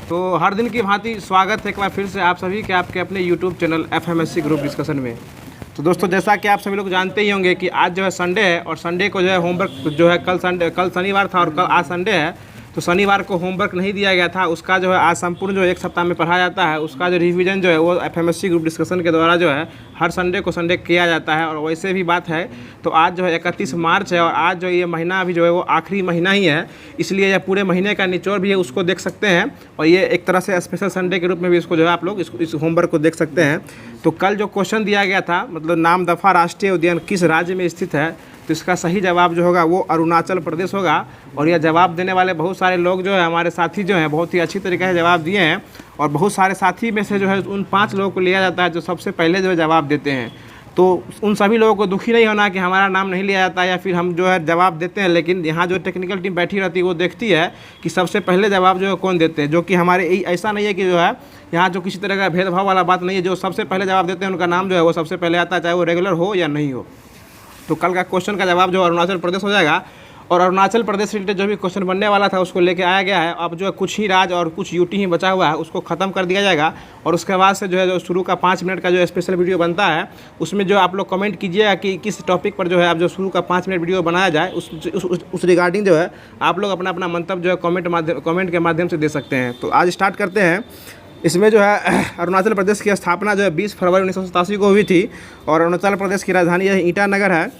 तो हर दिन की भांति स्वागत है एक बार फिर से आप सभी के आपके अपने YouTube channel FMSC group discussion में। तो दोस्तों, जैसा कि आप सभी लोग जानते ही होंगे कि आज जो है संडे है और संडे को जो है होमवर्क जो है कल शनिवार था और कल आज संडे है, तो शनिवार को होमवर्क नहीं दिया गया था। उसका जो है आज संपूर्ण जो एक सप्ताह में पढ़ाया जाता है, उसका जो रिवीजन जो है वो FMSC ग्रुप डिस्कशन के द्वारा जो है हर संडे को संडे किया जाता है। और वैसे भी बात है तो आज जो है 31 मार्च है और आज जो ये महीना अभी जो है वो आखिरी महीना ही है, इसलिए यह पूरे महीने का निचोड़ भी है उसको देख सकते हैं। और ये एक तरह से स्पेशल संडे के रूप में भी इसको जो है आप लोग इस होमवर्क को देख सकते हैं। तो कल जो क्वेश्चन दिया गया था, मतलब नाम दफ़ा राष्ट्रीय उद्यान किस राज्य में स्थित है, तो इसका सही जवाब जो होगा वो अरुणाचल प्रदेश होगा। और यह जवाब देने वाले बहुत सारे लोग जो है हमारे साथी जो हैं बहुत ही अच्छी तरीके से जवाब दिए हैं। और बहुत सारे साथी में से जो है उन 5 लोगों को लिया जाता है जो सबसे पहले जो है जवाब देते हैं। तो उन सभी लोगों को दुखी नहीं होना कि हमारा नाम नहीं लिया जाता या फिर हम जो है जवाब देते हैं, लेकिन यहाँ जो टेक्निकल टीम बैठी रहती है वो देखती है कि सबसे पहले जवाब जो है कौन देते हैं। जो कि हमारे ऐसा नहीं है कि जो है यहाँ जो किसी तरह का भेदभाव वाला बात नहीं है, जो सबसे पहले जवाब देते हैं उनका नाम जो है वो सबसे पहले आता है, चाहे वो रेगुलर हो या नहीं हो। तो कल का क्वेश्चन का जवाब जो अरुणाचल प्रदेश हो जाएगा। और अरुणाचल प्रदेश से रिलेटेड जो भी क्वेश्चन बनने वाला था उसको लेके आया गया है। अब जो है कुछ ही राज्य और कुछ यूटी ही बचा हुआ है, उसको ख़त्म कर दिया जाएगा। और उसके बाद से जो है जो शुरू का 5 मिनट का जो स्पेशल वीडियो बनता है उसमें जो आप लोग कमेंट कीजिएगा कि किस टॉपिक पर जो है आप जो शुरू का 5 मिनट वीडियो बनाया जाए, उस रिगार्डिंग जो है आप लोग अपना मंतव्य जो है कमेंट के माध्यम से दे सकते हैं। तो आज स्टार्ट करते हैं। इसमें जो है अरुणाचल प्रदेश की स्थापना जो है 20 फरवरी 1987 को हुई थी। और अरुणाचल प्रदेश की राजधानी यह ईटानगर है।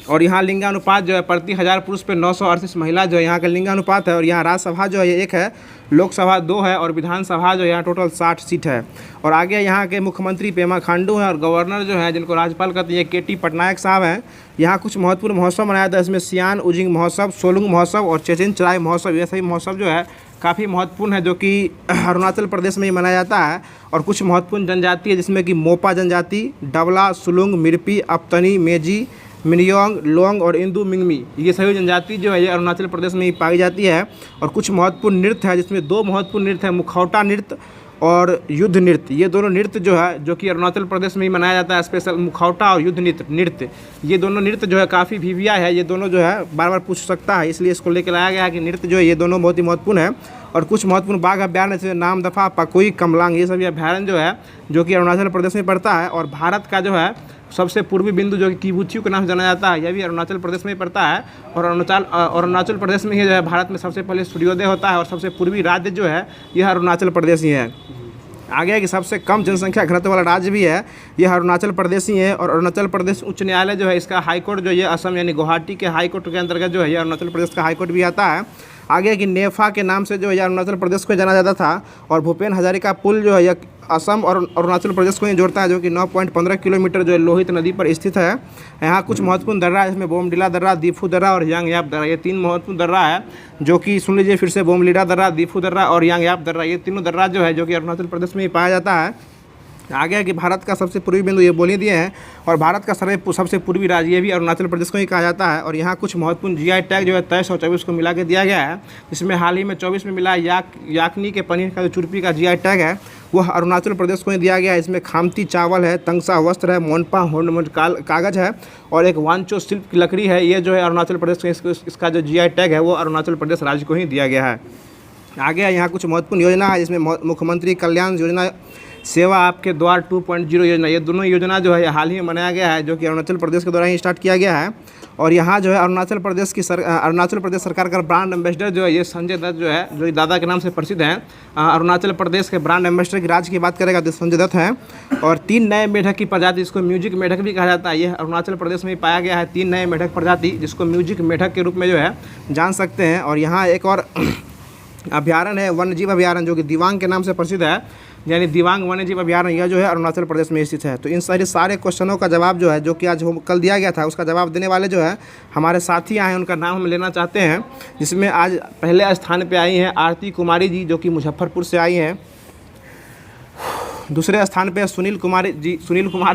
और यहाँ लिंगानुपात जो है प्रति 1000 पुरुष पे 938 महिला जो है यहाँ का लिंगानुपात है। और यहाँ राज्यसभा जो है ये 1 है, लोकसभा 2 है और विधानसभा जो है यहाँ टोटल 60 सीट है। और आगे यहाँ के मुख्यमंत्री पेमा खांडू हैं और गवर्नर जो है जिनको राज्यपाल कहते हैं KT पटनायक साहब हैं। यहाँ कुछ महत्वपूर्ण महोत्सव मनाया था, इसमें सियान उजिंग महोत्सव, सोलुंग महोत्सव और चेचिन चराई महोत्सव, ये सभी महोत्सव जो है काफ़ी महत्वपूर्ण है, जो कि अरुणाचल प्रदेश में ही मनाया जाता है। और कुछ महत्वपूर्ण जनजाति है जिसमें कि मोपा जनजाति, डबला, सुलुंग, मिरपी, अपतनी, मेजी, मिनियोंग, लोंग और इंदू मिंगमी, ये सभी जनजाति जो है ये अरुणाचल प्रदेश में ही पाई जाती है। और कुछ महत्वपूर्ण नृत्य है जिसमें 2 महत्वपूर्ण नृत्य है, मुखौटा नृत्य और युद्ध नृत्य। ये दोनों नृत्य जो है जो कि अरुणाचल प्रदेश में ही मनाया जाता है, स्पेशल मुखौटा और युद्ध नृत्य। ये दोनों नृत्य जो है काफ़ी VVI है, ये दोनों जो है बार बार पूछ सकता है, इसलिए इसको लेकर लाया गया है कि नृत्य जो है ये दोनों बहुत ही महत्वपूर्ण है। और कुछ महत्वपूर्ण बाघ अभ्यारण्य जैसे नाम दफ़ा, पकुई, कमलांग, ये सभी अभ्यारण्य जो है जो कि अरुणाचल प्रदेश में पड़ता है। और भारत का जो है सबसे पूर्वी बिंदु जो कि किबुच्यू के नाम से जाना जाता है, यह भी अरुणाचल प्रदेश में ही पड़ता है। और अरुणाचल प्रदेश में ही जो है भारत में सबसे पहले सूर्योदय होता है। और सबसे पूर्वी राज्य जो है यह अरुणाचल प्रदेश ही है। आगे है कि सबसे कम जनसंख्या घनत्व वाला राज्य भी है, यह अरुणाचल प्रदेश ही है। और अरुणाचल प्रदेश उच्च न्यायालय जो है इसका हाईकोर्ट जो ये असम यानी गुवाहाटी के हाईकोर्ट के अंतर्गत जो है ये अरुणाचल प्रदेश का हाईकोर्ट भी आता है। आगे कि नेफा के नाम से जो है अरुणाचल प्रदेश को जाना जाता था। और भूपेन हजारिका पुल जो है यह असम और अरुणाचल प्रदेश को ही जोड़ता है, जो कि 9.15 किलोमीटर जो है लोहित नदी पर स्थित है। यहाँ कुछ महत्वपूर्ण दर्रा है, इसमें बोमडिला दर्रा, दीफू दर्रा और यांगयाप दर्रा, ये 3 महत्वपूर्ण दर्रा है। जो कि सुन लीजिए फिर से, बोमडिला दर्रा, दीफू दर्रा और यांगयाप दर्रा, ये तीनों दर्रा जो है जो कि अरुणाचल प्रदेश में ही पाया जाता है। आगे है कि भारत का सबसे पूर्वी बिंदु ये बोल ही दिए हैं। और भारत का सबसे पूर्वी राज्य ये भी अरुणाचल प्रदेश को ही कहा जाता है। और यहाँ कुछ महत्वपूर्ण GI टैग जो है 23 और 24 को मिला के दिया गया है। इसमें हाल ही में 24 में मिला याकनी के पनीर का जो चुरपी का GI टैग है वह अरुणाचल प्रदेश को ही दिया गया है। इसमें खामती चावल है, तंगसा वस्त्र है, मोनपा कागज़ है और एक वांचो शिल्प की लकड़ी है, ये जो है अरुणाचल प्रदेश को इसका जो GI टैग है वो अरुणाचल प्रदेश राज्य को ही दिया गया है। आगे यहाँ कुछ महत्वपूर्ण योजना है जिसमें मुख्यमंत्री कल्याण योजना, सेवा आपके द्वार 2.0 योजना, ये दोनों योजना जो है हाल ही में बनाया गया है, जो कि अरुणाचल प्रदेश के द्वारा ही स्टार्ट किया गया है। और यहाँ जो है अरुणाचल प्रदेश सरकार का ब्रांड एम्बेसडर जो है ये संजय दत्त जो है, जो दादा के नाम से प्रसिद्ध हैं। अरुणाचल प्रदेश के ब्रांड एम्बेसडर की राज्य की बात करेगा तो संजय दत्त हैं। और 3 नए मेढक की प्रजाति, जिसको म्यूजिक मेढक भी कहा जाता है, ये अरुणाचल प्रदेश में ही पाया गया है। 3 नए मेढक प्रजाति जिसको म्यूजिक मेढक के रूप में जो है जान सकते हैं। और यहाँ एक और अभ्यारण्य है, वन्यजीव अभ्यारण्य, जो कि दिवांग के नाम से प्रसिद्ध है, यानी दिवांग वन्यजीव अभ्यारण्य, यह जो है अरुणाचल प्रदेश में स्थित है। तो इन सारे क्वेश्चनों का जवाब जो है जो कि आज कल दिया गया था उसका जवाब देने वाले जो है हमारे साथी आए हैं, उनका नाम हम लेना चाहते हैं। जिसमें आज पहले स्थान पे आई हैं आरती कुमारी जी, जो कि मुजफ्फरपुर से आई हैं। दूसरे स्थान पे सुनील कुमार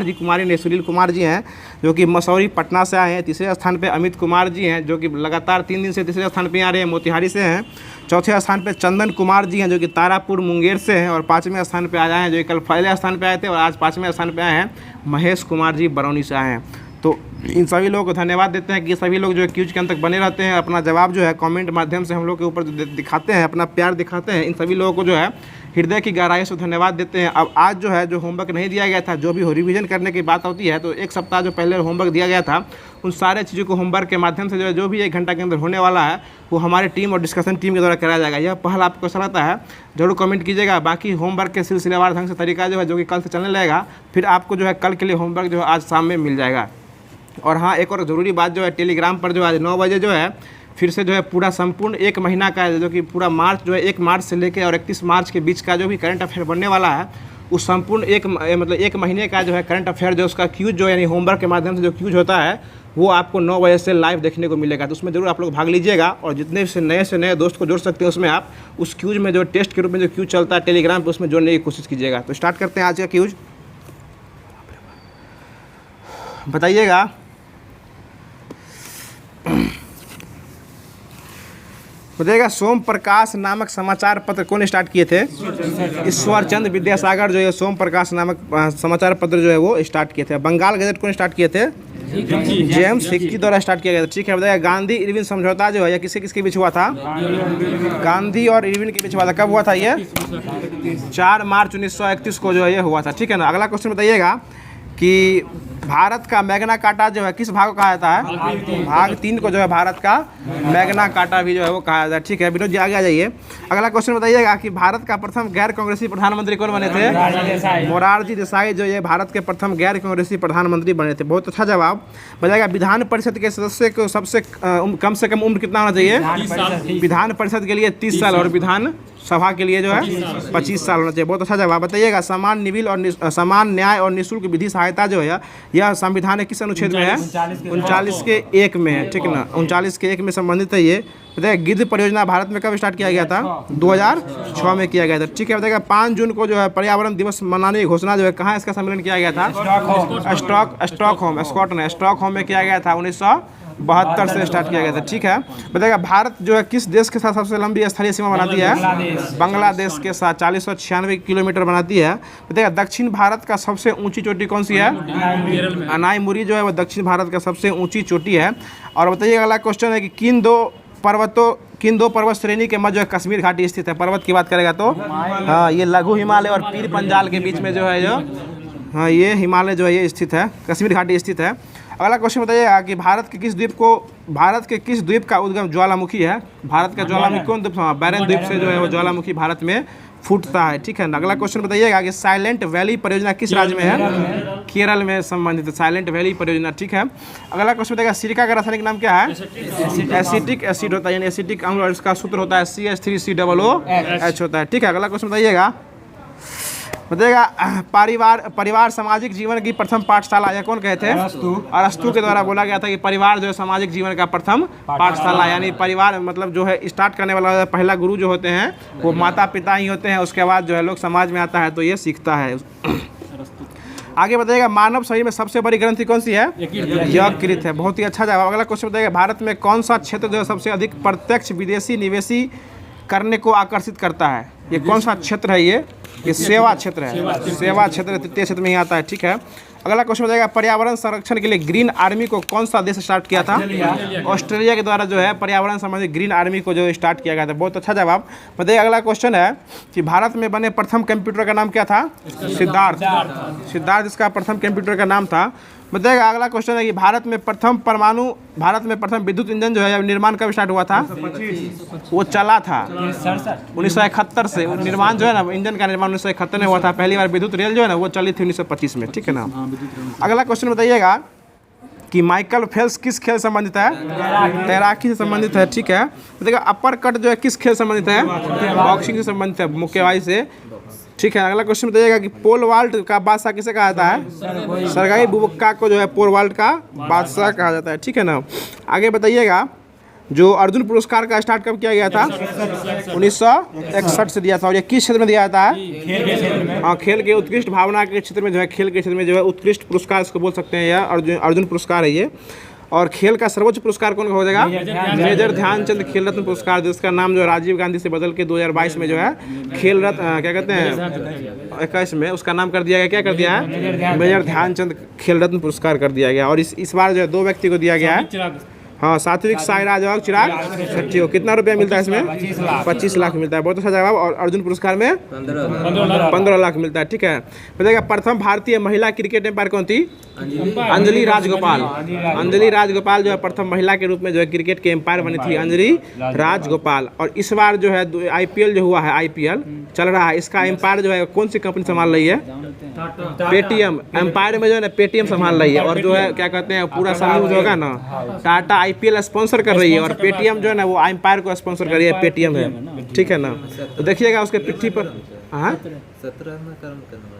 जी हैं जो कि मसौरी पटना से आए हैं। तीसरे स्थान पे अमित कुमार जी हैं जो कि लगातार 3 दिन से तीसरे स्थान पे आ रहे हैं, मोतिहारी से हैं। चौथे स्थान पे चंदन कुमार जी हैं जो कि तारापुर मुंगेर से हैं। और 5वें स्थान पे आ जाए हैं, जो कि कल पहले स्थान पे आए थे और आज 5वें स्थान पे आए हैं, महेश कुमार जी बरौनी से आए हैं। तो इन सभी लोगों को धन्यवाद देते हैं कि सभी लोग जो है क्यूज के अंत तक बने रहते हैं, अपना जवाब जो है कमेंट माध्यम से हम लोग के ऊपर दिखाते हैं, अपना प्यार दिखाते हैं। इन सभी लोगों को जो है हृदय की गहराई से धन्यवाद देते हैं। अब आज जो है जो होमवर्क नहीं दिया गया था, जो भी रिवीजन करने की बात होती है, तो एक सप्ताह जो पहले होमवर्क दिया गया था, उन सारे चीज़ों को होमवर्क के माध्यम से जो भी 1 घंटा के अंदर होने वाला है वो हमारी टीम और डिस्कशन टीम के द्वारा कराया जाएगा। यह पहल आपको अच्छा लगता है जरूर कमेंट कीजिएगा। बाकी होमवर्क के सिलसिलेवार ढंग से तरीका जो है जो कि कल से चलने लगेगा, फिर आपको जो है कल के लिए होमवर्क जो है आज शाम में मिल जाएगा। और हाँ, एक और ज़रूरी बात जो है, टेलीग्राम पर जो आज 9 बजे जो है फिर से जो है पूरा संपूर्ण 1 महीना का जो कि पूरा मार्च जो है 1 मार्च से लेकर और 31 मार्च के बीच का जो भी करंट अफेयर बनने वाला है, उस संपूर्ण एक महीने का जो है करंट अफेयर जो उसका क्यूज जो यानी होमवर्क के माध्यम से जो क्यूज होता है वो आपको 9 बजे से लाइव देखने को मिलेगा। तो उसमें जरूर आप लोग भाग लीजिएगा और जितने से नए दोस्त को जोड़ सकते हैं उसमें आप उस क्यूज में जो टेस्ट के रूप में जो क्यूज चलता है टेलीग्राम पर, उसमें जोड़ने की कोशिश कीजिएगा। तो स्टार्ट करते हैं आज का क्यूज। बताइएगा सोम प्रकाश नामक समाचार पत्र कौन स्टार्ट किए थे? ईश्वरचंद विद्यासागर जो है सोम प्रकाश नामक समाचार पत्र जो है वो स्टार्ट किए थे। बंगाल गजट कौन स्टार्ट किए थे? जेम्स हिक्की द्वारा स्टार्ट किया गया था। ठीक है, बताइए गांधी इरविन समझौता जो है यह किसके बीच हुआ था? गांधी और इरविन के बीच हुआ था। कब हुआ था ये? 4 मार्च 1931 को जो है ये हुआ था। ठीक है ना। अगला क्वेश्चन बताइएगा कि भारत का मैग्ना कार्टा जो है किस भाग को कहा जाता है? भाग 3 को जो है भारत का मैग्ना कार्टा भी जो है वो कहा जाता है। ठीक है, विनोद जी आगे आ जाइए। अगला क्वेश्चन बताइएगा कि भारत का प्रथम गैर कांग्रेसी प्रधानमंत्री कौन बने थे? मोरारजी देसाई जो ये भारत के प्रथम गैर कांग्रेसी प्रधानमंत्री बने थे। बहुत अच्छा जवाब। बताइएगा विधान परिषद के सदस्य को सबसे कम से कम उम्र कितना होना चाहिए? विधान परिषद के लिए 30 साल और विधान सभा के लिए जो है 25 साल होना चाहिए। बहुत अच्छा जवाब। बताइएगा समान निविल और समान न्याय और निःशुल्क विधि सहायता जो है यह संविधान के किस अनुच्छेद में है? 39 के 1 में है। ठीक है ना, 39 के 1 में संबंधित है ये। बताइए गिद्ध परियोजना भारत में कब स्टार्ट किया गया था? 2006 में किया गया था। ठीक है, बताइएगा 5 जून को जो है पर्यावरण दिवस मनाने की घोषणा जो है कहाँ इसका सम्मेलन किया गया था? स्टॉकहोम में किया गया था। 1972 से स्टार्ट किया गया था। ठीक है, बताइएगा भारत जो है किस देश के साथ सबसे लंबी स्थलीय सीमा बनाती है? बांग्लादेश के साथ 4096 किलोमीटर बनाती है। बताइएगा दक्षिण भारत का सबसे ऊंची चोटी कौन सी है? अनाईमुरी जो है वो दक्षिण भारत का सबसे ऊंची चोटी है। और बताइए अगला क्वेश्चन है कि किन दो पर्वत श्रेणी के मध्य जो है कश्मीर घाटी स्थित है? पर्वत की बात करेगा तो हाँ, ये लघु हिमालय और पीर पंजाल के बीच में जो है हाँ ये हिमालय जो है ये स्थित है, कश्मीर घाटी स्थित है। अगला क्वेश्चन बताइएगा कि भारत के किस द्वीप का उद्गम ज्वालामुखी है? भारत का ज्वालामुखी कौन द्वीप? बैरन द्वीप से जो है वो ज्वालामुखी भारत में फूटता है। ठीक है, अगला क्वेश्चन बताइएगा कि साइलेंट वैली परियोजना किस राज्य में है? केरल में संबंधित साइलेंट वैली परियोजना। ठीक है, अगला क्वेश्चन बताइएगा सिरका का रासायनिक नाम क्या है? एसिटिक एसिड होता है, यानी एसिटिक अम्ल और इसका सूत्र होता है CH3COOH होता है। ठीक है, अगला क्वेश्चन बताइएगा परिवार सामाजिक जीवन की प्रथम पाठशाला यह कौन कहते हैं? अरस्तु के द्वारा बोला गया था कि परिवार जो है सामाजिक जीवन का प्रथम पाठशाला, यानी परिवार मतलब जो है स्टार्ट करने वाला पहला गुरु जो होते हैं वो माता पिता ही होते हैं। उसके बाद जो है लोग समाज में आता है तो ये सीखता है। आगे बताइएगा मानव शरीर में सबसे बड़ी ग्रंथि कौन सी है? यकृत है। बहुत ही अच्छा जवाब। अगला क्वेश्चन बताइएगा भारत में कौन सा क्षेत्र जो है सबसे अधिक प्रत्यक्ष विदेशी निवेशी करने को आकर्षित करता है? ये कौन सा क्षेत्र है? ये सेवा क्षेत्र है। सेवा क्षेत्र तृतीय क्षेत्र में ही आता है। ठीक है, अगला क्वेश्चन बताइएगा पर्यावरण संरक्षण के लिए ग्रीन आर्मी को कौन सा देश स्टार्ट किया था? ऑस्ट्रेलिया के द्वारा जो है पर्यावरण संबंधी ग्रीन आर्मी को जो स्टार्ट किया गया था। बहुत अच्छा जवाब। बताइए अगला क्वेश्चन है कि भारत में बने प्रथम कंप्यूटर का नाम क्या था? सिद्धार्थ इसका प्रथम कंप्यूटर का नाम था। बताइएगा अगला क्वेश्चन है कि भारत में प्रथम विद्युत इंजन जो है निर्माण कब स्टार्ट हुआ था? वो चला था 1971 से। निर्माण जो है ना इंजन का निर्माण 1971 में हुआ था। पहली बार विद्युत रेल जो है ना वो चली थी 1925 में। ठीक है ना। अगला क्वेश्चन बताइएगा कि माइकल फेल्प्स किस खेल संबंधित है? तैराकी से संबंधित है। ठीक है, बताइएगा अपर कट जो है किस खेल संबंधित है? बॉक्सिंग से संबंधित है, मुक्केबाजी से। ठीक है, अगला क्वेश्चन बताइएगा कि पोल वाल्ट का बादशाह किसे कहा जाता है? सरगाई बुबक्का को जो है पोल वाल्ट का बादशाह कहा जाता है। ठीक है ना। आगे बताइएगा जो अर्जुन पुरस्कार का स्टार्ट कब किया गया था? 1961 से दिया था। और ये किस क्षेत्र में दिया जाता है? हाँ, खेल के उत्कृष्ट भावना के क्षेत्र में जो है, खेल के क्षेत्र में जो है उत्कृष्ट पुरस्कार इसको बोल सकते हैं, यह अर्जुन पुरस्कार है ये। और खेल का सर्वोच्च पुरस्कार कौन हो जाएगा? मेजर ध्यानचंद खेल रत्न पुरस्कार, जिसका नाम जो है राजीव गांधी से बदल के 2022 में जो है खेल रत्न क्या कहते हैं 21 में उसका नाम कर दिया गया, क्या कर दिया है? मेजर ध्यानचंद खेल रत्न पुरस्कार कर दिया गया। और इस बार जो है 2 व्यक्ति को दिया गया है। हाँ, सात्विक साईराज और चिराग शेट्टी को। कितना रुपया मिलता है इसमें? 25 लाख मिलता है। बहुत अच्छा जवाब। और अर्जुन पुरस्कार में 15 लाख मिलता है। ठीक है, बताइएगा प्रथम भारतीय महिला क्रिकेट एम्पायर कौन थी? अंजलि राजगोपाल। अंजलि राजगोपाल जो है प्रथम महिला के रूप में जो है क्रिकेट के एम्पायर बनी थी, अंजलि राजगोपाल। और इस बार जो है IPL जो हुआ है, IPL चल रहा है, इसका एम्पायर जो है कौन सी कंपनी संभाल रही है? पेटीएम। एम्पायर में जो है ना पेटीएम संभाल रही है। और जो है क्या कहते हैं पूरा समूह जो होगा ना, टाटा IPL स्पॉन्सर कर रही है और पेटीएम जो है ना वो एम्पायर को स्पॉन्सर कर रही है, पेटीएम है। ठीक है ना, तो देखिएगा उसके पिट्ठी पर। हाँ 17वां क्रम करना।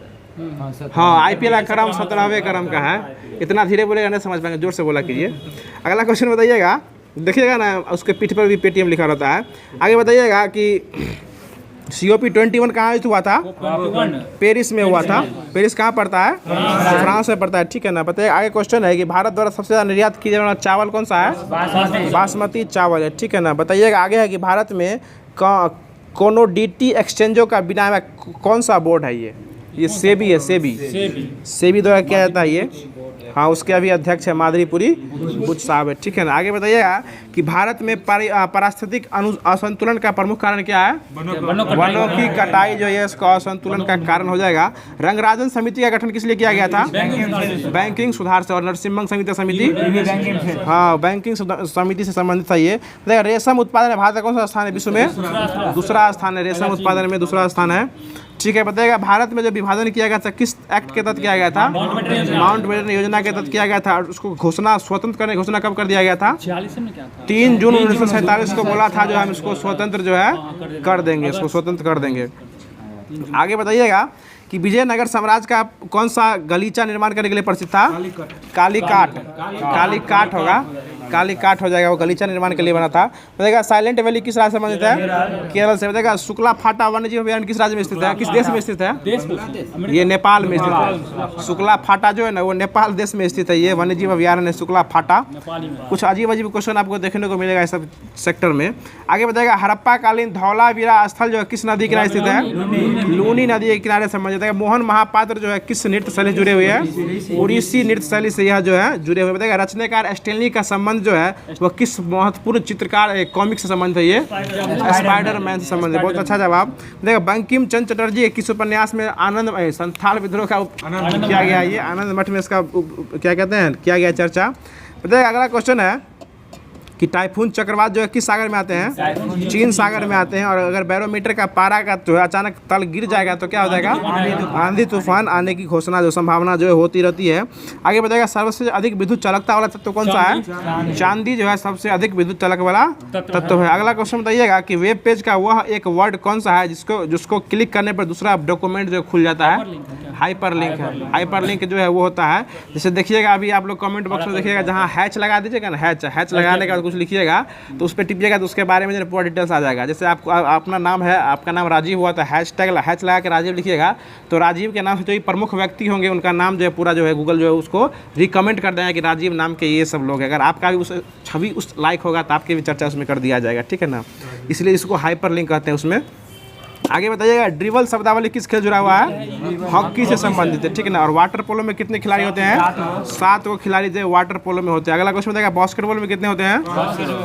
हाँ, IPL का क्रम 17वें क्रम का है। इतना धीरे बोलेगा नहीं समझ पाएंगे, जोर से बोला कीजिए। अगला क्वेश्चन बताइएगा, देखिएगा ना उसके पीठ पर भी पेटीएम लिखा रहता है। आगे बताइएगा कि COP21 कहाँ आयोजित हुआ था? पेरिस में हुआ था। पेरिस कहाँ पड़ता है? फ्रांस में पड़ता है। ठीक है ना, बताइए। आगे क्वेश्चन है कि भारत द्वारा सबसे ज़्यादा निर्यात किया जाने वाला चावल कौन सा है? बासमती चावल है। ठीक है ना, बताइएगा। आगे है कि भारत में कोमोडिटी एक्सचेंजों का बिना कौन सा बोर्ड है? ये सेबी है। सेबी द्वारा किया जाता है ये। हाँ, उसके अभी अध्यक्ष है माधुरीपुरी बुच साहब है। ठीक है ना, आगे बताइएगा कि भारत में पारिस्थितिक असंतुलन का प्रमुख कारण क्या है? वनों की कटाई जो है इसका असंतुलन का कारण हो जाएगा। रंगराजन समिति का गठन किस लिए किया गया था? बैंकिंग सुधार से। और नरसिम्हन समिति हाँ बैंकिंग समिति से संबंधित था ये। रेशम उत्पादन में भारत का कौन सा स्थान है विश्व में? दूसरा स्थान है। रेशम उत्पादन में दूसरा स्थान है। ठीक है, बताइएगा भारत में जो विभाजन किया गया था किस एक्ट के तहत किया गया था? माउंटबेटन योजना के तहत किया गया था। और उसको स्वतंत्र करने की घोषणा कब कर दिया गया था? 3 जून 1947 को बोला था जो हम इसको स्वतंत्र जो है कर देंगे, इसको स्वतंत्र कर देंगे। आगे बताइएगा कि विजयनगर साम्राज्य का कौन सा गलीचा निर्माण करने के लिए प्रसिद्ध था? कालीकाट होगा, कालीकाट हो जाएगा। वो गलीचा निर्माण के लिए बना था। बताइएगा साइलेंट वैली किस राज्य से संबंधित है? केरल से। बताइएगा शुक्ला फाटा वन्यजीव अभयारण्य किस राज्य में स्थित है? किस देश में स्थित है? ये नेपाल में स्थित है। शुक्ला फाटा जो है ना वो नेपाल देश में स्थित है। ये वन्यजीव अभयारण्य शुक्ला फाटा। कुछ अजीब क्वेश्चन आपको देखने को मिलेगा इस सब सेक्टर में। आगे बताइएगा हड़प्पा कालीन धौलावीरा स्थल जो है किस नदी किनारे स्थित है? लूनी नदी के किनारे संबंधित है। मोहन महापात्र जो है किस नृत्य शैली जुड़े हुए हैं? उड़ीसी नृत्य शैली से यह जो है जुड़े हुए। बताइएगा रचनाकार स्टेनली का संबंध जो है वो किस महत्वपूर्ण चित्रकार कॉमिक से संबंधित है? ये स्पाइडरमैन से संबंधित। बहुत अच्छा जवाब। देखो बंकिम चंद्र चटर्जी किस उपन्यास में आनंद संथाल विद्रोह का किया गया? ये आनंद मठ में इसका क्या कहते हैं किया गया चर्चा। बताइएगा अगला क्वेश्चन है कि टाइफून चक्रवात जो है किस सागर में आते हैं? चीन सागर में आते हैं। और अगर बैरोमीटर का पारा का जो है अचानक तल गिर जाएगा तो क्या हो जाएगा? आंधी तूफान आने की घोषणा जो संभावना जो है होती रहती है। आगे बताइएगा सबसे अधिक विद्युत चालकता वाला तत्व कौन सा है? चांदी जो है सबसे अधिक विद्युत चालक वाला तत्व है। अगला क्वेश्चन बताइएगा कि वेब पेज का वह एक वर्ड कौन सा है जिसको क्लिक करने पर दूसरा डॉक्यूमेंट जो खुल जाता है? हाइपर लिंक है। हाइपर लिंक जो है वो होता है, जैसे देखिएगा अभी आप लोग कमेंट बॉक्स में देखिएगा जहाँ हैच लगा दीजिएगा ना, हैच लगाने का कुछ लिखिएगा तो उस पर टिपिएगा तो उसके बारे में पूरा डिटेल्स आ जाएगा। जैसे आपको अपना नाम है, आपका नाम राजीव हुआ तो हैच लगा के राजीव लिखिएगा तो राजीव के नाम से जो प्रमुख व्यक्ति होंगे उनका नाम जो है पूरा जो है गूगल जो है उसको रिकमेंड कर देगा कि राजीव नाम के ये सब लोग हैं। अगर आपका भी उस छवि उस लाइक होगा तो आपकी भी चर्चा उसमें कर दिया जाएगा। ठीक है ना, इसलिए इसको हाइपर लिंक कहते हैं उसमें। आगे बताइएगा ड्रिबल शब्दावली किस खेल जुड़ा हुआ है? हॉकी से संबंधित है। ठीक है ना, और वाटर पोलो में कितने खिलाड़ी होते हैं? 7 गो खिलाड़ी जो वाटर पोलो में होते हैं। अगला क्वेश्चन बताइएगा बास्केटबॉल में कितने होते हैं?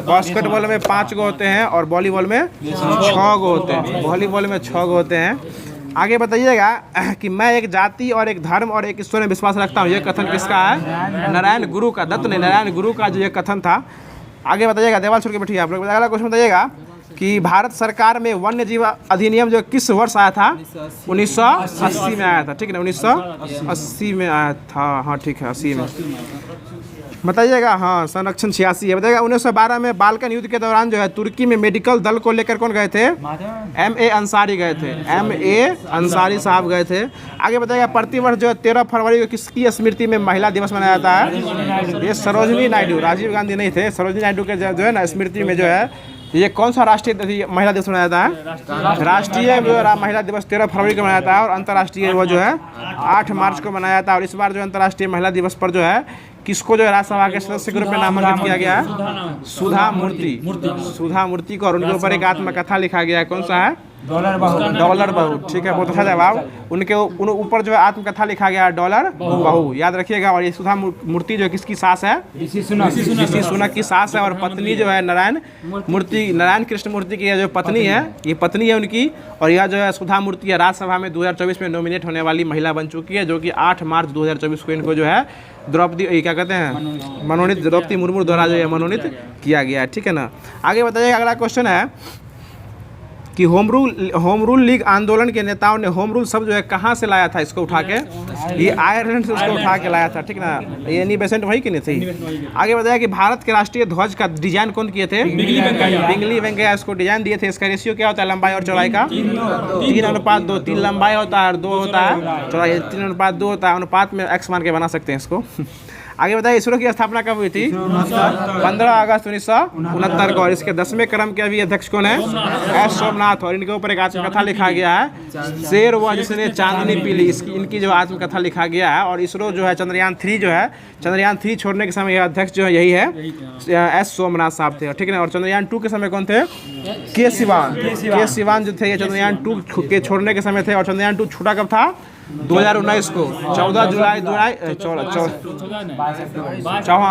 बास्केटबॉल में 5 गो होते हैं और वॉलीबॉल में 6 गो होते हैं। वॉलीबॉल में 6 गो होते हैं। आगे बताइएगा कि मैं एक जाति और एक धर्म और एक ईश्वर में विश्वास रखता हूँ, यह कथन किसका है? नारायण गुरु का। दत्त ने नारायण गुरु का जो ये कथन था। आगे बताइएगा देवाल छोड़ के बैठिए आप लोग। अगला क्वेश्चन बताइएगा कि भारत सरकार में वन्य जीव अधिनियम जो किस वर्ष आया था? 1980 में आया था। ठीक है ना, 1980 में आया था। हाँ ठीक है, 80 में। बताइएगा हाँ संरक्षण 86 है। बताइएगा 1912 में बाल्कन युद्ध के दौरान जो है तुर्की में मेडिकल दल को लेकर कौन गए थे? M.A. अंसारी गए थे। M.A. अंसारी साहब गए थे। आगे बताइएगा प्रतिवर्ष जो है 13 फरवरी को किसकी स्मृति में महिला दिवस मनाया जाता है? ये सरोजिनी नायडू, राजीव गांधी नहीं थे। सरोजिनी नायडू के जो है ना स्मृति में जो है ये कौन सा राष्ट्रीय महिला दिवस मनाया जाता है? राष्ट्रीय महिला दिवस 13 फरवरी को मनाया जाता है और अंतर्राष्ट्रीय वो जो है 8 मार्च को मनाया जाता है। और इस बार जो अंतर्राष्ट्रीय महिला दिवस पर जो है किसको जो है राज्यसभा के सदस्य के रूप में नामांकित किया गया है? सुधा मूर्ति। सुधा मूर्ति को, और उनके ऊपर एक आत्मकथा लिखा गया है, कौन सा है? डॉलर बहू। ठीक है, बहुत अच्छा जवाब। उनके ऊपर जो है आत्मकथा लिखा गया है डॉलर बहू, याद रखिएगा। और ये सुधा मूर्ति जो किसकी सास है? ऋषि सुनक की सास है। और पत्नी जो है नारायण कृष्ण मूर्ति की जो पत्नी है, ये पत्नी है उनकी। और यह जो है सुधा मूर्ति है राज्यसभा में 2024 में नॉमिनेट होने वाली महिला बन चुकी है, जो कि 8 मार्च 2024 को इनको जो है द्रौपदी, क्या कहते हैं, मनोनीत, द्रौपदी मुर्मू द्वारा जो है मनोनीत किया गया है। ठीक है ना। आगे बताइएगा, अगला क्वेश्चन है कि होम रूल लीग आंदोलन के नेताओं ने होम रूल शब्द जो है कहाँ से लाया था इसको उठा के? ये आयरलैंड से उसको उठा के लाया था। ठीक ना, ये एनी बेसेंट वही की नहीं थी। आगे बताया कि भारत के राष्ट्रीय ध्वज का डिजाइन कौन किए थे? बिंगली वेंकैया इसको डिजाइन दिए थे। इसका रेशियो क्या होता है लंबाई और चौड़ाई का? 3:2। 3 लंबाई होता है और 2 होता है चौड़ाई। 3:2 होता है। अनुपात में x मान के बना सकते हैं इसको। आगे बताइए, इसरो की स्थापना कब हुई थी? 15 अगस्त 1969 को। और इसके 10वें क्रम के अभी अध्यक्ष कौन है? एस सोमनाथ। और इनके ऊपर एक आत्मकथा लिखा गया है, शेर हुआ जिसने चांदनी पी ली, इनकी जो आत्मकथा लिखा गया है। और इसरो जो है चंद्रयान 3 छोड़ने के समय अध्यक्ष जो है यही है, एस सोमनाथ साहब थे। ठीक है ना। और चंद्रयान 2 के समय कौन थे? के सिवान जो थे, ये चंद्रयान 2 के छोड़ने के समय थे। और चंद्रयान 2 छूटा कब था? 2019 को।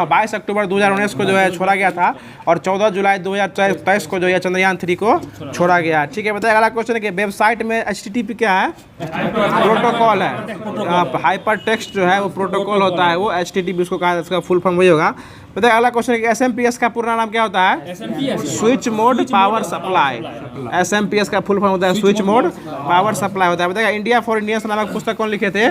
22 अक्टूबर 2019 को जो है छोड़ा गया था। और 14 जुलाई 2023 को जो है चंद्रयान 3 को छोड़ा गया। ठीक है, बताइए अगला क्वेश्चन है कि वेबसाइट में HTTP क्या है? प्रोटोकॉल है। हाइपर टेक्स्ट जो है वो प्रोटोकॉल होता है, वो HTTP उसको कहा, इसका फुल फॉर्म वही होगा। बताइए अगला क्वेश्चन है कि SMPS का पूरा नाम क्या होता है? Switch mode power supply. SMPS का फुल फॉर्म होता है स्विच मोड पावर सप्लाई होता है। बताइए इंडिया फॉर इंडियंस नामक पुस्तक कौन लिखे थे?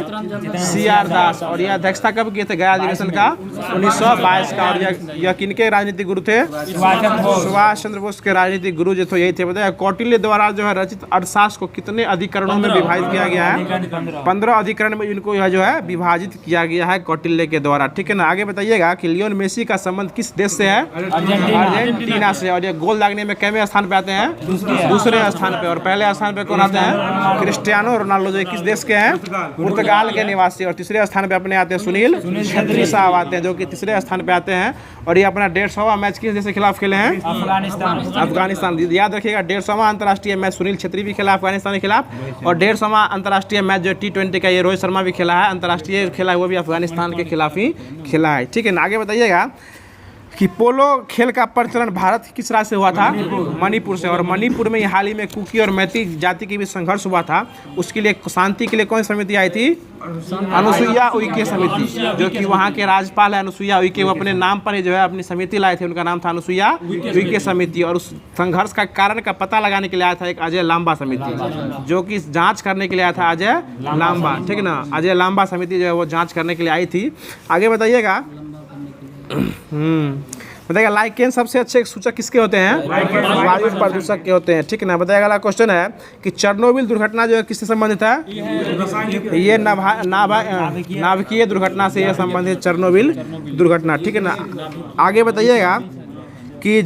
CR दास। और यह अध्यक्षता कब किए थे गया अधिवेशन का? 1922 का। और यह किनके राजनीतिक गुरु थे? सुभाष चंद्र बोस के राजनीतिक गुरु जो थे यही थे। बताइए कौटिल्य द्वारा जो है रचित अर्थशास्त्र को कितने अधिकरणों में विभाजित किया गया है? 15 अधिकरण में इनको यह जो है विभाजित किया गया है कौटिल्य के द्वारा। ठीक है ना। आगे बताइएगा कि लियोन मेसी का संबंध किस देश से है? अर्जेंटीना से। और ये गोल दागने में कितने स्थान पे आते हैं? दूसरे स्थान पे। और पहले स्थान पे कौन आते हैं? क्रिस्टियानो रोनाल्डो, जो किस देश के हैं? पुर्तगाल के निवासी। और तीसरे स्थान पे अपने आते हैं सुनील छेत्री साहब आते हैं, जो कि तीसरे स्थान पे आते हैं। और ये अपना 150वां मैच किस देश के खिलाफ खेले हैं? अफगानिस्तान। याद रखिएगा 150वां अंतर्राष्ट्रीय मैच सुनील छेत्री भी खेला अफगानिस्तान के खिलाफ। और 150वां अंतर्राष्ट्रीय मैच जो T20 का ये रोहित शर्मा भी खेला है, अंतर्राष्ट्रीय खेला है, वो भी अफगानिस्तान के खिलाफ ही खेला है। ठीक है ना। आगे बताइएगा कि पोलो खेल का प्रचलन भारत किस राज्य से हुआ था? मणिपुर से। और मणिपुर में हाल ही में कुकी और मैती जाति के बीच संघर्ष हुआ था, उसके लिए शांति के लिए कौन समिति आई थी? अनुसुईया उइके समिति, जो कि वहाँ के राज्यपाल है अनुसुईया उइके। वो अपने नाम पर ही जो है अपनी समिति लाए थे, उनका नाम था अनुसुईया उइके समिति। और उस संघर्ष का कारण का पता लगाने के लिए आया था एक अजय लांबा समिति, जो कि जांच करने के लिए आया था अजय लांबा। ठीक है ना। अजय लांबा समिति जो है वो जांच करने के लिए आई थी। आगे बताइएगा, बताइएगा लाइकेन सबसे अच्छे सूचक किसके होते हैं? वायु प्रदूषक के होते हैं। ठीक है ना। बताइएगा अगला क्वेश्चन है कि चेरनोबिल दुर्घटना जो है किससे संबंधित है? ये नाभिकीय दुर्घटना से यह संबंधित चेरनोबिल दुर्घटना। ठीक है ना। आगे बताइएगा कि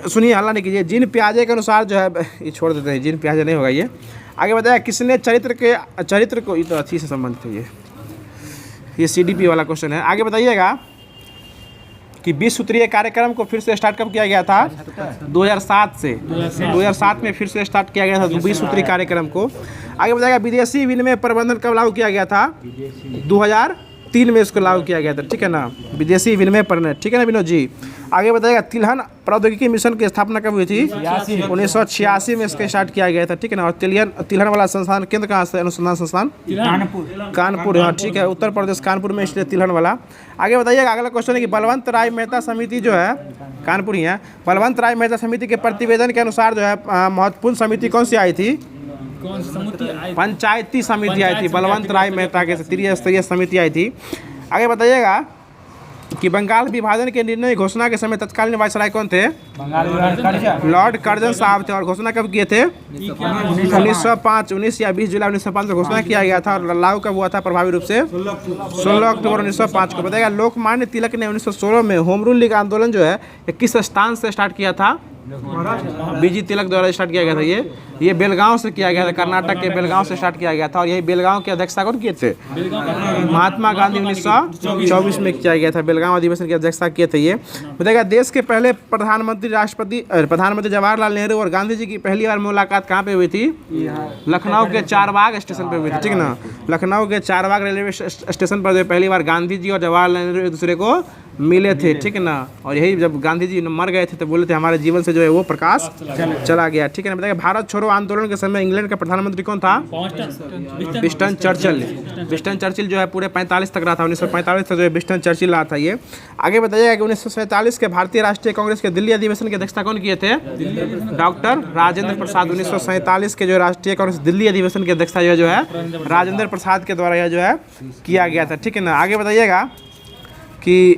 सुनिए हल्ला नहीं कीजिए, जीन पियाजे के अनुसार जो है, ये छोड़ देते हैं, जीन पियाजे नहीं होगा ये। आगे बताइए किसने चरित्र को, ये तो अच्छी से संबंधित है ये CDP वाला क्वेश्चन है। आगे बताइएगा कि 20 सूत्रीय कार्यक्रम को फिर से स्टार्ट कब किया गया था? 2007 से। 2007 में फिर से स्टार्ट किया गया था 20 सूत्रीय कार्यक्रम को। आगे बताएगा विदेशी विनिमय प्रबंधन कब लागू किया गया था? 2003 में इसको लागू किया गया था। ठीक है ना। विदेशी विनिमय प्रबंधन। ठीक है ना विनोद जी। आगे बताइएगा तिलहन प्रौद्योगिकी मिशन की स्थापना कब हुई थी? 1986 में इसका स्टार्ट किया गया था। ठीक है ना। और तिलहन वाला संस्थान केंद्र कहाँ से? अनुसंधान संस्थान कानपुर। हाँ ठीक है, उत्तर प्रदेश कानपुर में इसलिए तिलहन वाला। आगे बताइएगा अगला क्वेश्चन है कि बलवंत राय मेहता समिति जो है, कानपुर ही है, बलवंत राय मेहता समिति के प्रतिवेदन के अनुसार जो है महत्वपूर्ण समिति कौन सी आई थी? पंचायती समिति आई थी। बलवंत राय मेहता के त्रिस्तरीय समिति आई थी। आगे बताइएगा कि बंगाल विभाजन के निर्णय घोषणा के समय तत्कालीन वायसराय कौन थे? लॉर्ड कर्जन साहब थे। और घोषणा कब किए थे? 1905, 19 या 20 जुलाई 1905 में घोषणा किया गया था। और लागू कब हुआ था प्रभावी रूप से? 16 अक्टूबर 1905 को। बताएगा लोकमान्य तिलक ने 1916 में होम रूल लीग आंदोलन जो है किस स्थान से स्टार्ट किया था? BG तिलक द्वारा स्टार्ट किया गया था ये ये बेलगांव से किया गया था, कर्नाटक के बेलगांव से स्टार्ट किया गया था। और यही बेलगांव की अध्यक्षता कौन किए थे? महात्मा गांधी 1924 में किया गया था। बेलगांव अधिवेशन की अध्यक्षता किए थे ये। बताइएगा देश के पहले प्रधानमंत्री जवाहरलाल नेहरू और गांधी जी की पहली बार मुलाकात कहाँ पे हुई थी? लखनऊ के चारबाग स्टेशन पे हुई थी, ठीक ना। लखनऊ के चारबाग रेलवे स्टेशन पर जो पहली बार गांधी जी और जवाहरलाल नेहरू एक दूसरे को मिले थे, ठीक है ना। और यही जब गांधी जी मर गए थे तो बोले थे हमारे जीवन से जो है वो प्रकाश चला गया, ठीक है ना। बताइए भारत छोड़ो आंदोलन के समय इंग्लैंड का प्रधानमंत्री कौन था? Winston Churchill. विंस्टन चर्चिल जो है पूरे 45 तक रहा था, 1945 तक जो है विंस्टन चर्चिल रहा था ये। आगे बताइएगा कि 1947 के भारतीय राष्ट्रीय कांग्रेस के दिल्ली अधिवेशन की अध्यक्षता कौन किए थे? डॉक्टर राजेंद्र प्रसाद। 1947 के जो राष्ट्रीय कांग्रेस दिल्ली अधिवेशन की अध्यक्षता जो है राजेंद्र प्रसाद के द्वारा यह जो है किया गया था, ठीक है ना। आगे बताइएगा कि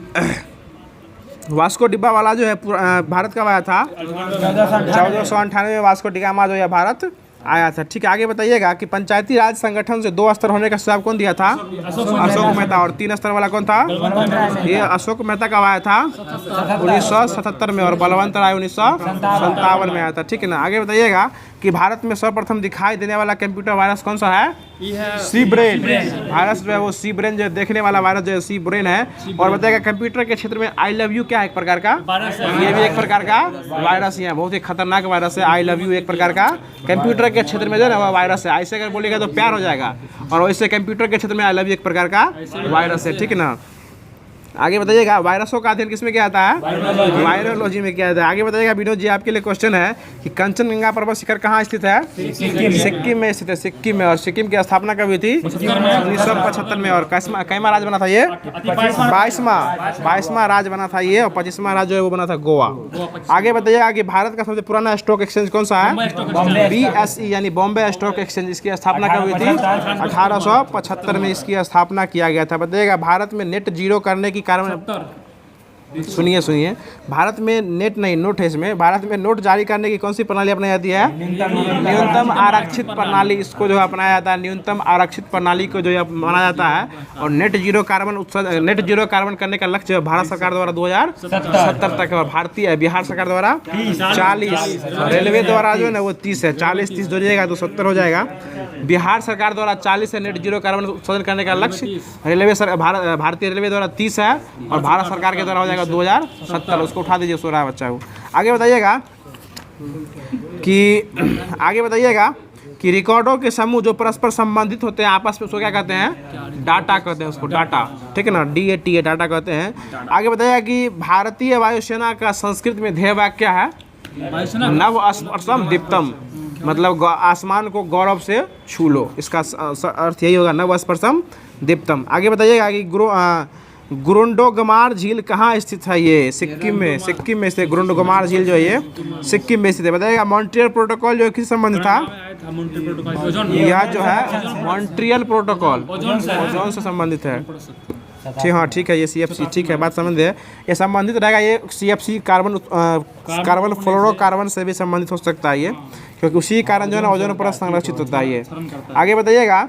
वास्को डिब्बा वाला जो है भारत कब आया था? 1498 में वास्को डिगामा जो है भारत आया था, ठीक है। आगे बताइएगा कि पंचायती राज संगठन से 2 स्तर होने का सुझाव कौन दिया था? अशोक मेहता। और 3 स्तर वाला कौन था? ये अशोक मेहता कब आया था? 1977 में। और बलवंत राय 1957 में आया था, ठीक है ना। आगे बताइएगा कि भारत में सर्वप्रथम दिखाई देने वाला कंप्यूटर वायरस कौन सा है? सी ब्रेन वायरस जो है वो सी ब्रेन जो देखने वाला वायरस जो है सी ब्रेन है। और बताइएगा कंप्यूटर के क्षेत्र में आई लव यू क्या है? एक प्रकार का ये भी एक प्रकार का वायरस ही है, बहुत ही खतरनाक वायरस है। आई लव यू एक प्रकार का कंप्यूटर के क्षेत्र में जो है ना वो वायरस है। ऐसे अगर बोलेगा तो प्यार हो जाएगा, और वैसे कंप्यूटर के क्षेत्र में आई लव यू एक प्रकार का वायरस है, ठीक है ना। आगे बताइएगा वायरसों का अध्ययन किसमें किया जाता है? वायरोलॉजी में किया जाता है। आगे बताइएगा विनोद जी आपके लिए क्वेश्चन है कि कंचनजंगा पर्वत शिखर कहाँ स्थित है? सिक्किम में स्थित है, सिक्किम में। और सिक्किम की स्थापना कब हुई थी? 1975 में। और कैमा राज बना था ये? 22वां राज बना था ये। और 25वां राज जो है वो बना था गोवा। आगे बताइएगा कि भारत का सबसे पुराना स्टॉक एक्सचेंज कौन सा है? BSE यानी बॉम्बे स्टॉक एक्सचेंज। इसकी स्थापना कब हुई थी? 1875 में इसकी स्थापना किया गया था। बताइएगा भारत में नेट जीरो करने की कारण, सुनिए भारत में नेट नहीं नोट है इसमें। भारत में नोट जारी करने की कौन सी प्रणाली अपनाई जाती है? न्यूनतम आरक्षित प्रणाली। इसको जो अपनाया जाता है न्यूनतम आरक्षित प्रणाली को जो है माना जाता है। और नेट जीरो कार्बन करने का लक्ष्य भारत सरकार द्वारा 2070 तक है। और बिहार सरकार द्वारा 40, रेलवे द्वारा जो है ना वो 30 है। 40-30 जोड़िएगा तो 70 हो जाएगा। बिहार सरकार द्वारा 40 है नेट जीरो कार्बन उत्सर्जन करने का लक्ष्य। भारतीय रेलवे द्वारा 30 है। और भारत सरकार के द्वारा हो जाएगा 2070। उसको उठा दीजिए, सो रहा है बच्चा को। आगे बताइएगा कि रिकॉर्डों के समूह जो परस्पर संबंधित होते हैं आपस में उसको क्या कहते हैं? डाटा कहते हैं उसको, डाटा, ठीक है ना। DATA डाटा कहते हैं। आगे बताइएगा कि भारतीय वायुसेना का संस्कृत में ध्येय वाक्य क्या है? नव स्पर्शम दीप्तम, मतलब आसमान को गौरव से छू लो, इसका अर्थ यही होगा, नव स्पर्शम दीप्तम। आगे बताइएगा कि गुरुंडोगमार झील कहाँ स्थित है? ये सिक्किम में स्थित। गुरुंडोगमार झील जो है ये सिक्किम में स्थित है। बताइएगा मॉन्ट्रियल प्रोटोकॉल जो किस संबंधित था? यह जो है मॉन्ट्रियल प्रोटोकॉल ओजोन से संबंधित है, ठीक, हाँ ठीक है। ये CFC, ठीक है, बात समझ है। ये संबंधित रहेगा, ये CFC कार्बन फ्लोरोकार्बन से भी संबंधित हो सकता है ये, क्योंकि उसी कारण जो है ना ओजोन परत संरक्षित होता है ये। आगे बताइएगा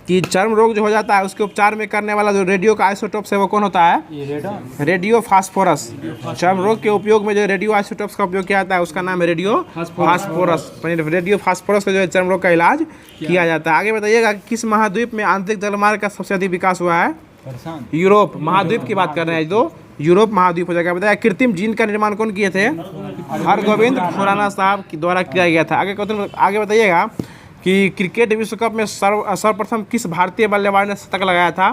कि चर्म रोग जो हो जाता है उसके उपचार में करने वाला जो रेडियो का आइसोटोप्स है वो कौन होता है? Radio phosphorus. चर्म रोग के उपयोग में जो रेडियो आइसोटोप्स का उपयोग किया जाता है उसका नाम है रेडियो फास्फोरस। रेडियो फास्फोरस का जो है चर्म रोग का इलाज किया जाता है। आगे बताइएगा किस महाद्वीप में आंतरिक जलमार्ग का सबसे अधिक विकास हुआ है? यूरोप महाद्वीप की बात कर रहे हैं, तो यूरोप महाद्वीप हो जाएगा। बताया कृत्रिम जीन का निर्माण कौन किए थे? हरगोविंद खुराना साहब के द्वारा किया गया था। आगे बताइएगा कि क्रिकेट विश्व कप में सर्वप्रथम किस भारतीय बल्लेबाज ने शतक लगाया था?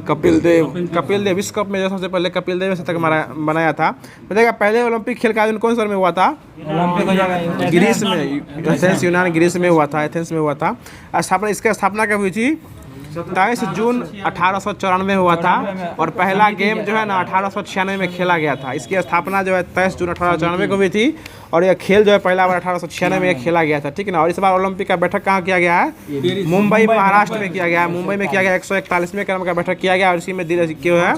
कपिल देव। विश्व कप में जो सबसे पहले कपिल देव ने शतक बनाया था। बताइएगा पहले ओलंपिक खेल का आयोजन कौन शहर में हुआ था? ग्रीस में, एथेंस यूनान ग्रीस में हुआ था, एथेंस में हुआ था। इसकी स्थापना कब हुई थी? 23 जून 1894 हुआ था। और पहला गेम जो है ना 1896 में खेला गया था। इसकी स्थापना जो है 23 जून 1894 को हुई थी। और यह खेल जो है पहला बार 1896 में खेला गया था, ठीक है ना। और इस बार ओलंपिक का बैठक कहाँ किया गया है? मुंबई महाराष्ट्र में किया गया है। मुंबई में किया गया 141वें क्रम का बैठक किया गया। और इसी में क्यों है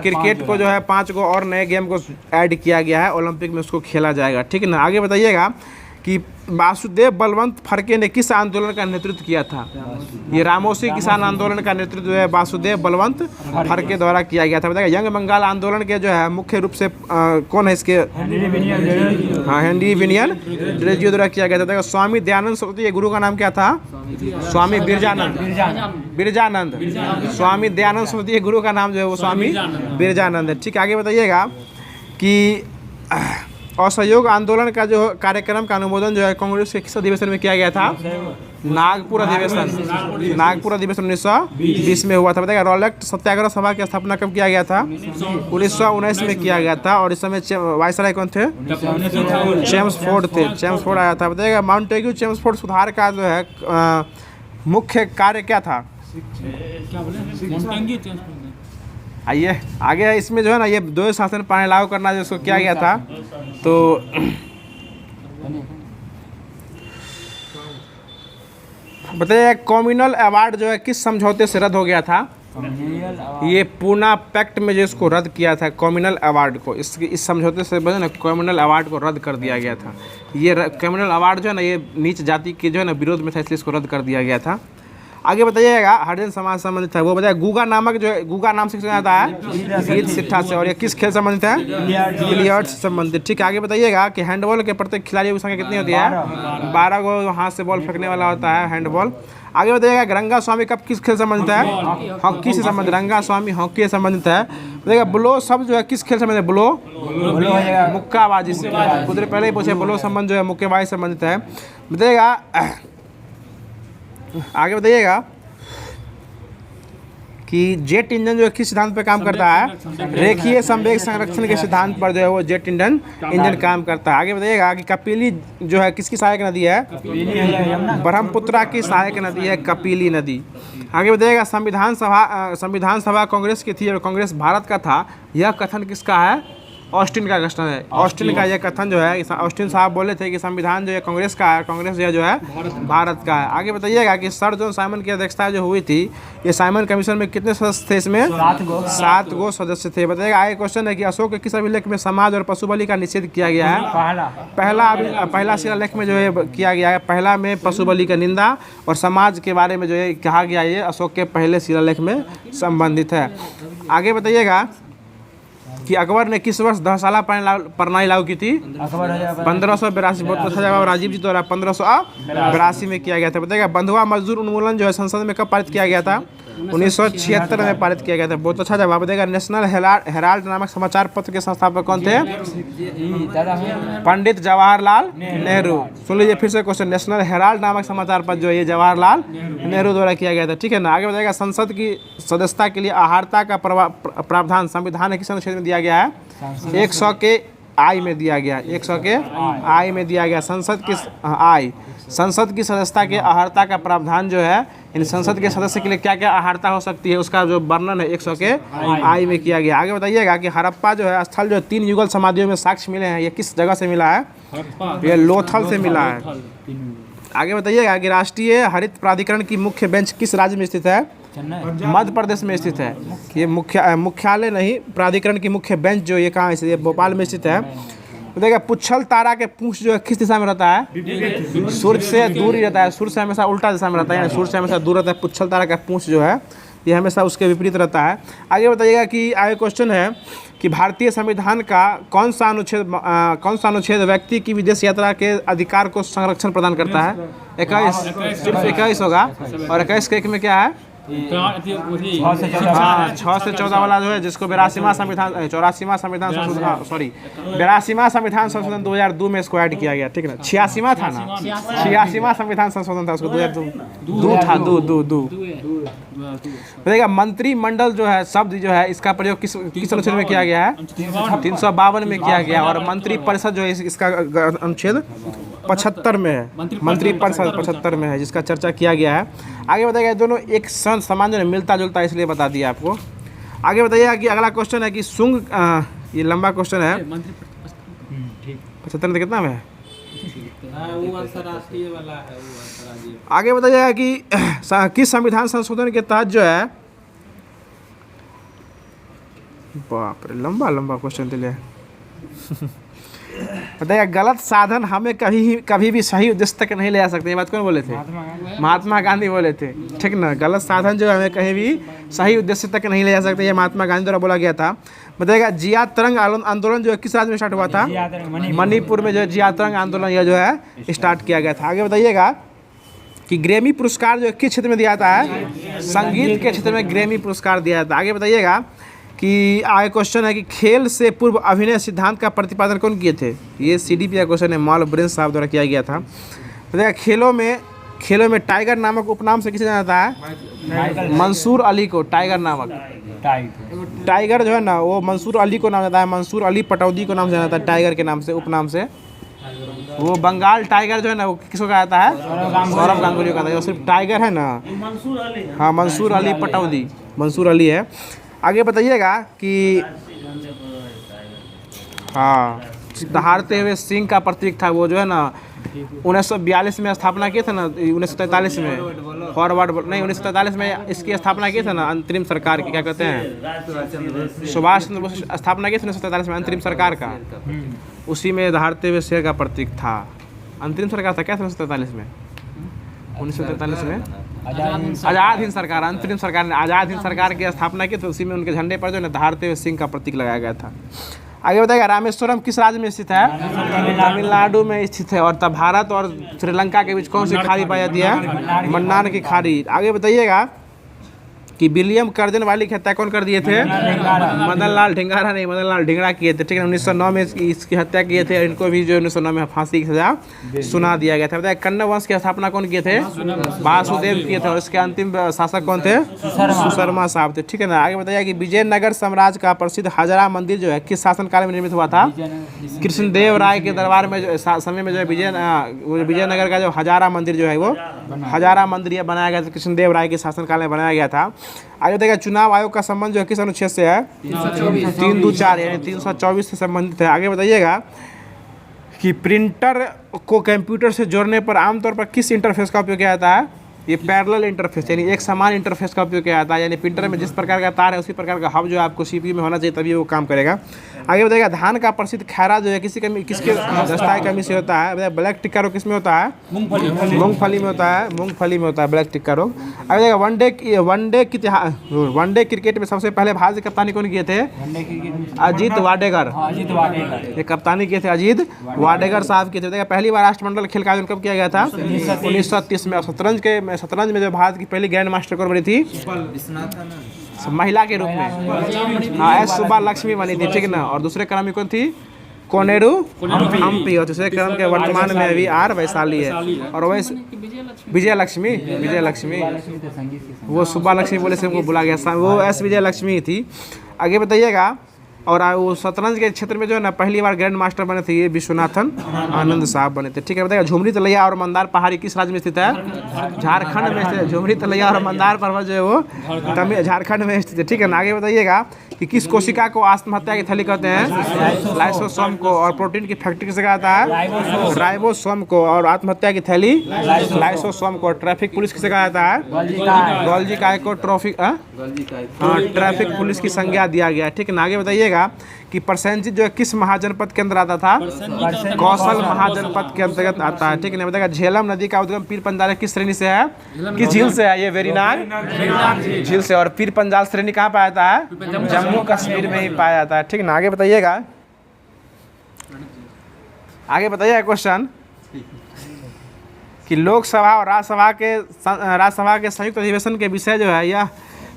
क्रिकेट को जो है 5 को और नए गेम को ऐड किया गया है ओलंपिक में, उसको खेला जाएगा, ठीक है ना। आगे बताइएगा कि कि वासुदेव बलवंत फड़के ने किस आंदोलन का नेतृत्व किया था? ये रामोसी किसान आंदोलन का नेतृत्व जो है वासुदेव बलवंत फड़के द्वारा किया गया था। बताइए, यंग बंगाल आंदोलन के जो है मुख्य रूप से कौन है इसके? हाँ, हेनरी विनियन डेरोजियो द्वारा किया गया था। देखो, स्वामी दयानंद सरस्वती के गुरु का नाम क्या था? स्वामी बिरजानंद। स्वामी दयानंद सरस्वती के गुरु का नाम जो है वो स्वामी बिरजानंद है। ठीक है, आगे बताइएगा कि असहयोग आंदोलन का जो कार्यक्रम का अनुमोदन जो है कांग्रेस के किस अधिवेशन में किया गया था? नागपुर अधिवेशन। नागपुर अधिवेशन 1920 में हुआ था। बताइए, रॉलेट सत्याग्रह सभा की स्थापना कब किया गया था? 1919 में किया गया था। और इस समय वायसराय कौन थे? चेम्सफोर्ड थे। चेम्सफोर्ड आया था। बताइएगा, माउंटेग्यू चेम्सफोर्ड सुधार का जो है मुख्य कार्य क्या था? आइए आगे, इसमें जो है ना ये द्वैध शासन प्रणाली लागू करना जो उसको किया गया था। तो बताइए, कम्युनल अवार्ड जो है किस समझौते से रद्द हो गया था? ये पूना पैक्ट में जो इसको रद्द किया था कम्युनल अवार्ड को, इस समझौते से ना कम्युनल अवार्ड को रद्द कर दिया गया था। ये कम्युनल अवार्ड जो है ना ये नीच जाति के जो है ना विरोध में था, इसलिए इसको रद्द कर दिया गया था। आगे बताइएगा, हरिजन समाज संबंधित है वो बताइए। गुगा नामक जो है, गुगा नाम से जाता है गीत सिट्ठा से, और ये किस खेल संबंधित है? बिलियर्ड्स से संबंधित। ठीक है, आगे बताइएगा कि हैंडबॉल के प्रत्येक खिलाड़ियों की संख्या कितनी होती है? 12 को हाथ से बॉल फेंकने वाला होता है हैंडबॉल। आगे बताइएगा, रंगा स्वामी कब किस खेल से संबंधित है? हॉकी से संबंधित। रंगा स्वामी हॉकी से संबंधित है। बताइएगा, ब्लो शब्द जो है किस खेल से संबंधित है? ब्लो मुक्काबाजी से। कुछ पहले ही पूछे, ब्लो संबंध जो है मुक्केबाजी से संबंधित है। बताइएगा, आगे बताइएगा कि जेट इंजन जो है किस सिद्धांत पर काम करता है? रेखीय संवेग संरक्षण के सिद्धांत पर जो है वो जेट इंजन काम करता है। आगे बताइएगा कि कपिली जो है किसकी सहायक नदी है? ब्रह्मपुत्रा की सहायक नदी है कपिली नदी। आगे बताइएगा, संविधान सभा कांग्रेस की थी और कांग्रेस भारत का था, यह कथन किसका है? ऑस्टिन का कथन है। ऑस्टिन का यह कथन जो है, ऑस्टिन साहब बोले थे कि संविधान जो है कांग्रेस का है, कांग्रेस जो है भारत का है। आगे बताइएगा कि सर जॉन साइमन की अध्यक्षता जो हुई थी, ये साइमन कमीशन में कितने सदस्य थे? इसमें 7 गो सदस्य थे। बताइएगा, आगे क्वेश्चन है कि अशोक के किस अभिलेख में समाज और पशु बलि का निषेध किया गया है? पहला शिलालेख में जो है किया गया है। पहला में पशु बलि का निंदा और समाज के बारे में जो है कहा गया, ये अशोक के पहले शिलालेख में संबंधित है। आगे बताइएगा कि अकबर ने किस वर्ष 10 प्रणाली लागू की थी? 1582। बहुत अच्छा जवाब राजीव जी द्वारा 1582 में किया गया था। बताइएगा, बंधुआ मजदूर उन्मूलन जो है संसद में कब पारित किया गया था? 1976 में पारित किया गया था। बहुत अच्छा जवाब देगा। नेशनल हेराल्ड नामक समाचार पत्र के संस्थापक कौन थे? पंडित जवाहरलाल नेहरू। सुन लीजिए फिर से क्वेश्चन, नेशनल हेराल्ड नामक समाचार पत्र जो है ये जवाहरलाल नेहरू द्वारा किया गया था। ठीक है ना, आगे बताइएगा, संसद की सदस्यता के लिए आहारता का प्रावधान संविधान के किस अनुच्छेद में दिया गया है? 100 के आई में दिया गया। 100 के आई में दिया गया। संसद की सदस्यता के आहारता का प्रावधान जो है, इन संसद के सदस्य के लिए क्या क्या आहारता हो सकती है उसका जो वर्णन है 100 के आई में किया गया। आगे बताइएगा कि हड़प्पा जो है स्थल जो 3 युगल समाधियों में साक्ष्य मिले हैं, ये किस जगह से मिला है? ये लोथल से मिला है। आगे बताइएगा कि राष्ट्रीय हरित प्राधिकरण की मुख्य बेंच किस राज्य में स्थित है? मध्य प्रदेश में स्थित है। ये मुख्यालय नहीं, प्राधिकरण की मुख्य बेंच जो ये कहाँ है? ये भोपाल में स्थित है। देखिए, पुच्छल तारा के पूंछ जो है किस दिशा में रहता है? सूर्य से दूर ही रहता है। सूर्य से हमेशा उल्टा दिशा में रहता है, यानी सूर्य से हमेशा दूर रहता है। पुच्छल तारा का पूंछ जो है ये हमेशा उसके विपरीत रहता है। आगे बताइएगा कि आगे क्वेश्चन है कि भारतीय संविधान का कौन सा अनुच्छेद व्यक्ति की विदेश यात्रा के अधिकार को संरक्षण प्रदान करता है? 21। सिर्फ 21 होगा। और 21 के 1 में क्या है? 6 से 14 वाला जो है, जिसको 82वां संविधान 82वां संविधान संशोधन 2002 में इसको ऐड किया गया। ठीक है ना, 86वां था ना, 86वां संविधान संशोधन था, उसको 2002 था। दो बताइएगा, मंत्रिमंडल जो है शब्द जो है इसका प्रयोग किस अनुच्छेद में किया गया है? 352 में किया गया। और मंत्री परिषद जो है इसका अनुच्छेद 75 में है। मंत्री परिषद 75 में है, जिसका चर्चा किया गया है। आगे बताइएगा, दोनों एक समान जो है मिलता जुलता, इसलिए बता दिया आपको। आगे बताइएगा कि अगला क्वेश्चन है कि शुंग, ये लंबा क्वेश्चन है। 75 में कितना में है? आगे बताइएगा कि किस संविधान संशोधन के तहत जो है, बाप रे लंबा क्वेश्चन दिले बताइए गलत साधन हमें कभी भी सही उद्देश्य तक नहीं ले जा सकते। ये बात कौन बोले थे? महात्मा गांधी बोले थे, ठीक ना। गलत साधन जो हमें कहीं भी सही उद्देश्य तक नहीं ले जा सकते, ये महात्मा गांधी द्वारा बोला गया था। बताइएगा जिया तरंग आंदोलन जो है किस राज्य में स्टार्ट हुआ था? मणिपुर में जो है जिया तरंग आंदोलन यह जो है स्टार्ट किया गया था। आगे बताइएगा कि ग्रैमी पुरस्कार जो किस क्षेत्र में दिया जाता है? संगीत के क्षेत्र में ग्रैमी पुरस्कार दिया जाता है। आगे बताइएगा कि आगे क्वेश्चन है कि खेल से पूर्व अभिनय सिद्धांत का प्रतिपादन कौन किए थे? ये CDP का क्वेश्चन है, मॉल ब्रेन साहब द्वारा किया गया था। बताइएगा खेलों में टाइगर नामक उपनाम से किसे जाना जाता है? मंसूर अली को टाइगर नामक। टाइगर जो है ना वो मंसूर अली को नाम जाता है, मंसूर अली पटौदी को नाम जाना जाता है टाइगर के नाम से, उपनाम से। वो बंगाल टाइगर जो है ना वो किसको कहा जाता है? सौरभ गांगुली को कहा जाता है। सिर्फ टाइगर है ना, हाँ मंसूर अली पटौदी, मंसूर अली है। आगे बताइएगा कि हाँ दहाड़ते हुए सिंह का प्रतीक था वो जो है ना 1942 में स्थापना किए थे ना, 1943 में फॉरवर्ड नहीं 1943 में इसकी स्थापना की थे ना अंतरिम सरकार की, क्या कहते हैं सुभाष चंद्र बोस स्थापना की थी 1943 में अंतरिम सरकार का, उसी में दहाड़ते हुए शेर का प्रतीक था। अंतरिम सरकार था क्या था 1943 में? 1943 में आज़ाद हिंद सरकार, अंतरिम सरकार ने आज़ाद हिंद सरकार की स्थापना की, तो उसी में उनके झंडे पर जो है दहाड़ते हुए सिंह का प्रतीक लगाया गया था। आगे बताएगा रामेश्वरम किस राज्य में स्थित है? तमिलनाडु में स्थित है। और तब भारत और श्रीलंका के बीच कौन सी खाड़ी पाई जाती है? मन्नार की खाड़ी। आगे बताइएगा कि विलियम कर्जन वाली की हत्या कौन कर दिए थे? मदन लाल ढिंगारा नहीं, मदन लाल ढिंगरा किए थे, ठीक है। 1909 में इसकी हत्या किए थे, इनको भी जो 1909 में फांसी की सजा सुना दिया गया था। बताया कन्नड़ वंश की स्थापना कौन किए थे? वासुदेव किए थे। और इसके अंतिम शासक कौन थे? सुशर्मा साहब थे, ठीक है ना। आगे बताइए कि विजयनगर साम्राज्य का प्रसिद्ध हजारा मंदिर जो है किस शासनकाल में निर्मित हुआ था? कृष्णदेव राय के दरबार में जो समय में जो है विजयनगर का जो हजारा मंदिर जो है वो हजारा मंदिर यह बनाया गया था, कृष्णदेव राय के शासनकाल में बनाया गया था। आगे देखिए चुनाव आयोग का संबंध जो है किस अनुच्छेद से है? 324 यानी 324 से संबंधित है। आगे बताइएगा कि प्रिंटर को कंप्यूटर से जोड़ने पर आमतौर पर किस इंटरफेस का उपयोग किया जाता है? ये पैरेलल इंटरफेस यानी एक समान इंटरफेस का उपयोग किया जाता है। यानी प्रिंटर में जिस प्रकार का तार है उसी प्रकार का हब जो है आपको CPU में होना चाहिए, तभी वो काम करेगा। आगे बताइएगा धान का प्रसिद्ध खैरा जो है किसके दस्ताए कमी से होता है? ब्लैक टिक्का रोग किस में होता है? मूंगफली में होता है, मूंगफली में होता है ब्लैक टिक्का रोग। आगे देखिएगा वनडे क्रिकेट में सबसे पहले भारत की कप्तानी कौन किए थे? अजीत वाडेकर। ये कप्तानी किए थे अजीत वाडेकर साहब किए थे। पहली बार राष्ट्रमंडल खेल का आयोजन कब किया गया था? 1930 में। शतरंज में जो भारत की पहली ग्रैंड मास्टर कौन बनी थी? महिला के रूप में हाँ एस सुब्बा लक्ष्मी बनी थी, ठीक ना। और दूसरे क्रम में कौन थी? कोनेरू हम्पी। और तीसरे क्रम के वर्तमान में अभी R वैशाली है। और वैसे विजय लक्ष्मी वो सुब्बा लक्ष्मी बोले से उनको बोला गया, वो S विजय लक्ष्मी थी। आगे बताइएगा और वो शतरंज के क्षेत्र में जो है ना पहली बार ग्रैंड मास्टर बने थे ये विश्वनाथन आनंद साहब बने थे, ठीक है। बताइएगा झुमरी तलैया और मंदार पहाड़ी किस राज्य में स्थित है? झारखंड में स्थित है। झुमरी तलैया और मंदार पर्वत जो है वो झारखंड में स्थित है, ठीक है ना। आगे बताइएगा कि किस कोशिका को आत्महत्या की थैली कहते हैं? लाइसोसोम को। और प्रोटीन की फैक्ट्री किसे कहता है? राइबोसोम को। और आत्महत्या की थैली लाइसोसोम को। ट्रैफिक पुलिस किसे कहा जाता है? गॉल्जी काय को ट्रैफिक पुलिस की संज्ञा दिया गया, ठीक है ना। आगे बताइएगा कि प्रसेनजित जो है किस महाजनपद के अंदर आता था? कौशल महाजनपद के अंतर्गत आता है, ठीक है। बताएगा झेलम नदी का उद्गम पीर पंजाल किस श्रेणी से है? किस झील से है? ये वेरीनाग झील से। और पीर पंजाल श्रेणी कहाँ पाया जाता है? जम्मू कश्मीर में ही पाया जाता है, ठीक है ना। आगे बताइएगा क्वेश्चन कि लोकसभा और राज्यसभा के संयुक्त अधिवेशन के विषय जो है यह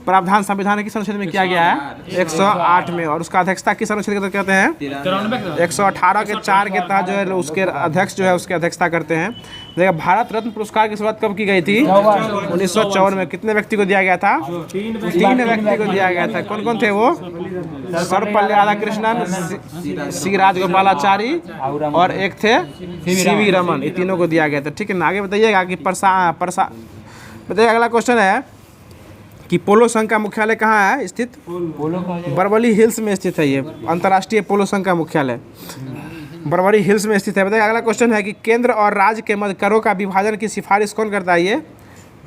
प्रावधान संविधान किस अनुच्छेद में किया गया है? 108 में। और उसका अध्यक्षता किस अनुच्छेद के तहत कहते हैं? 118 के 4 के तहत जो है उसके अध्यक्ष जो है उसकी अध्यक्षता करते हैं। देखिए भारत रत्न पुरस्कार की शुरुआत कब की गई थी? 1954 में। कितने व्यक्ति को दिया गया था? 3 व्यक्ति को दिया गया था। कौन कौन थे वो? सर्वपल्ली राधाकृष्णन, सी राजगोपालाचारी और एक थे CV रमन। ये तीनों को दिया गया था, ठीक है ना। आगे बताइएगा कि बताइए अगला क्वेश्चन है कि पोलो संघ का मुख्यालय कहाँ है स्थित? बरवली हिल्स में स्थित है। ये अंतर्राष्ट्रीय पोलो संघ का मुख्यालय बरवली हिल्स में स्थित है। बताइए अगला क्वेश्चन है कि केंद्र और राज्य के मध्य करों का विभाजन की सिफारिश कौन करता है?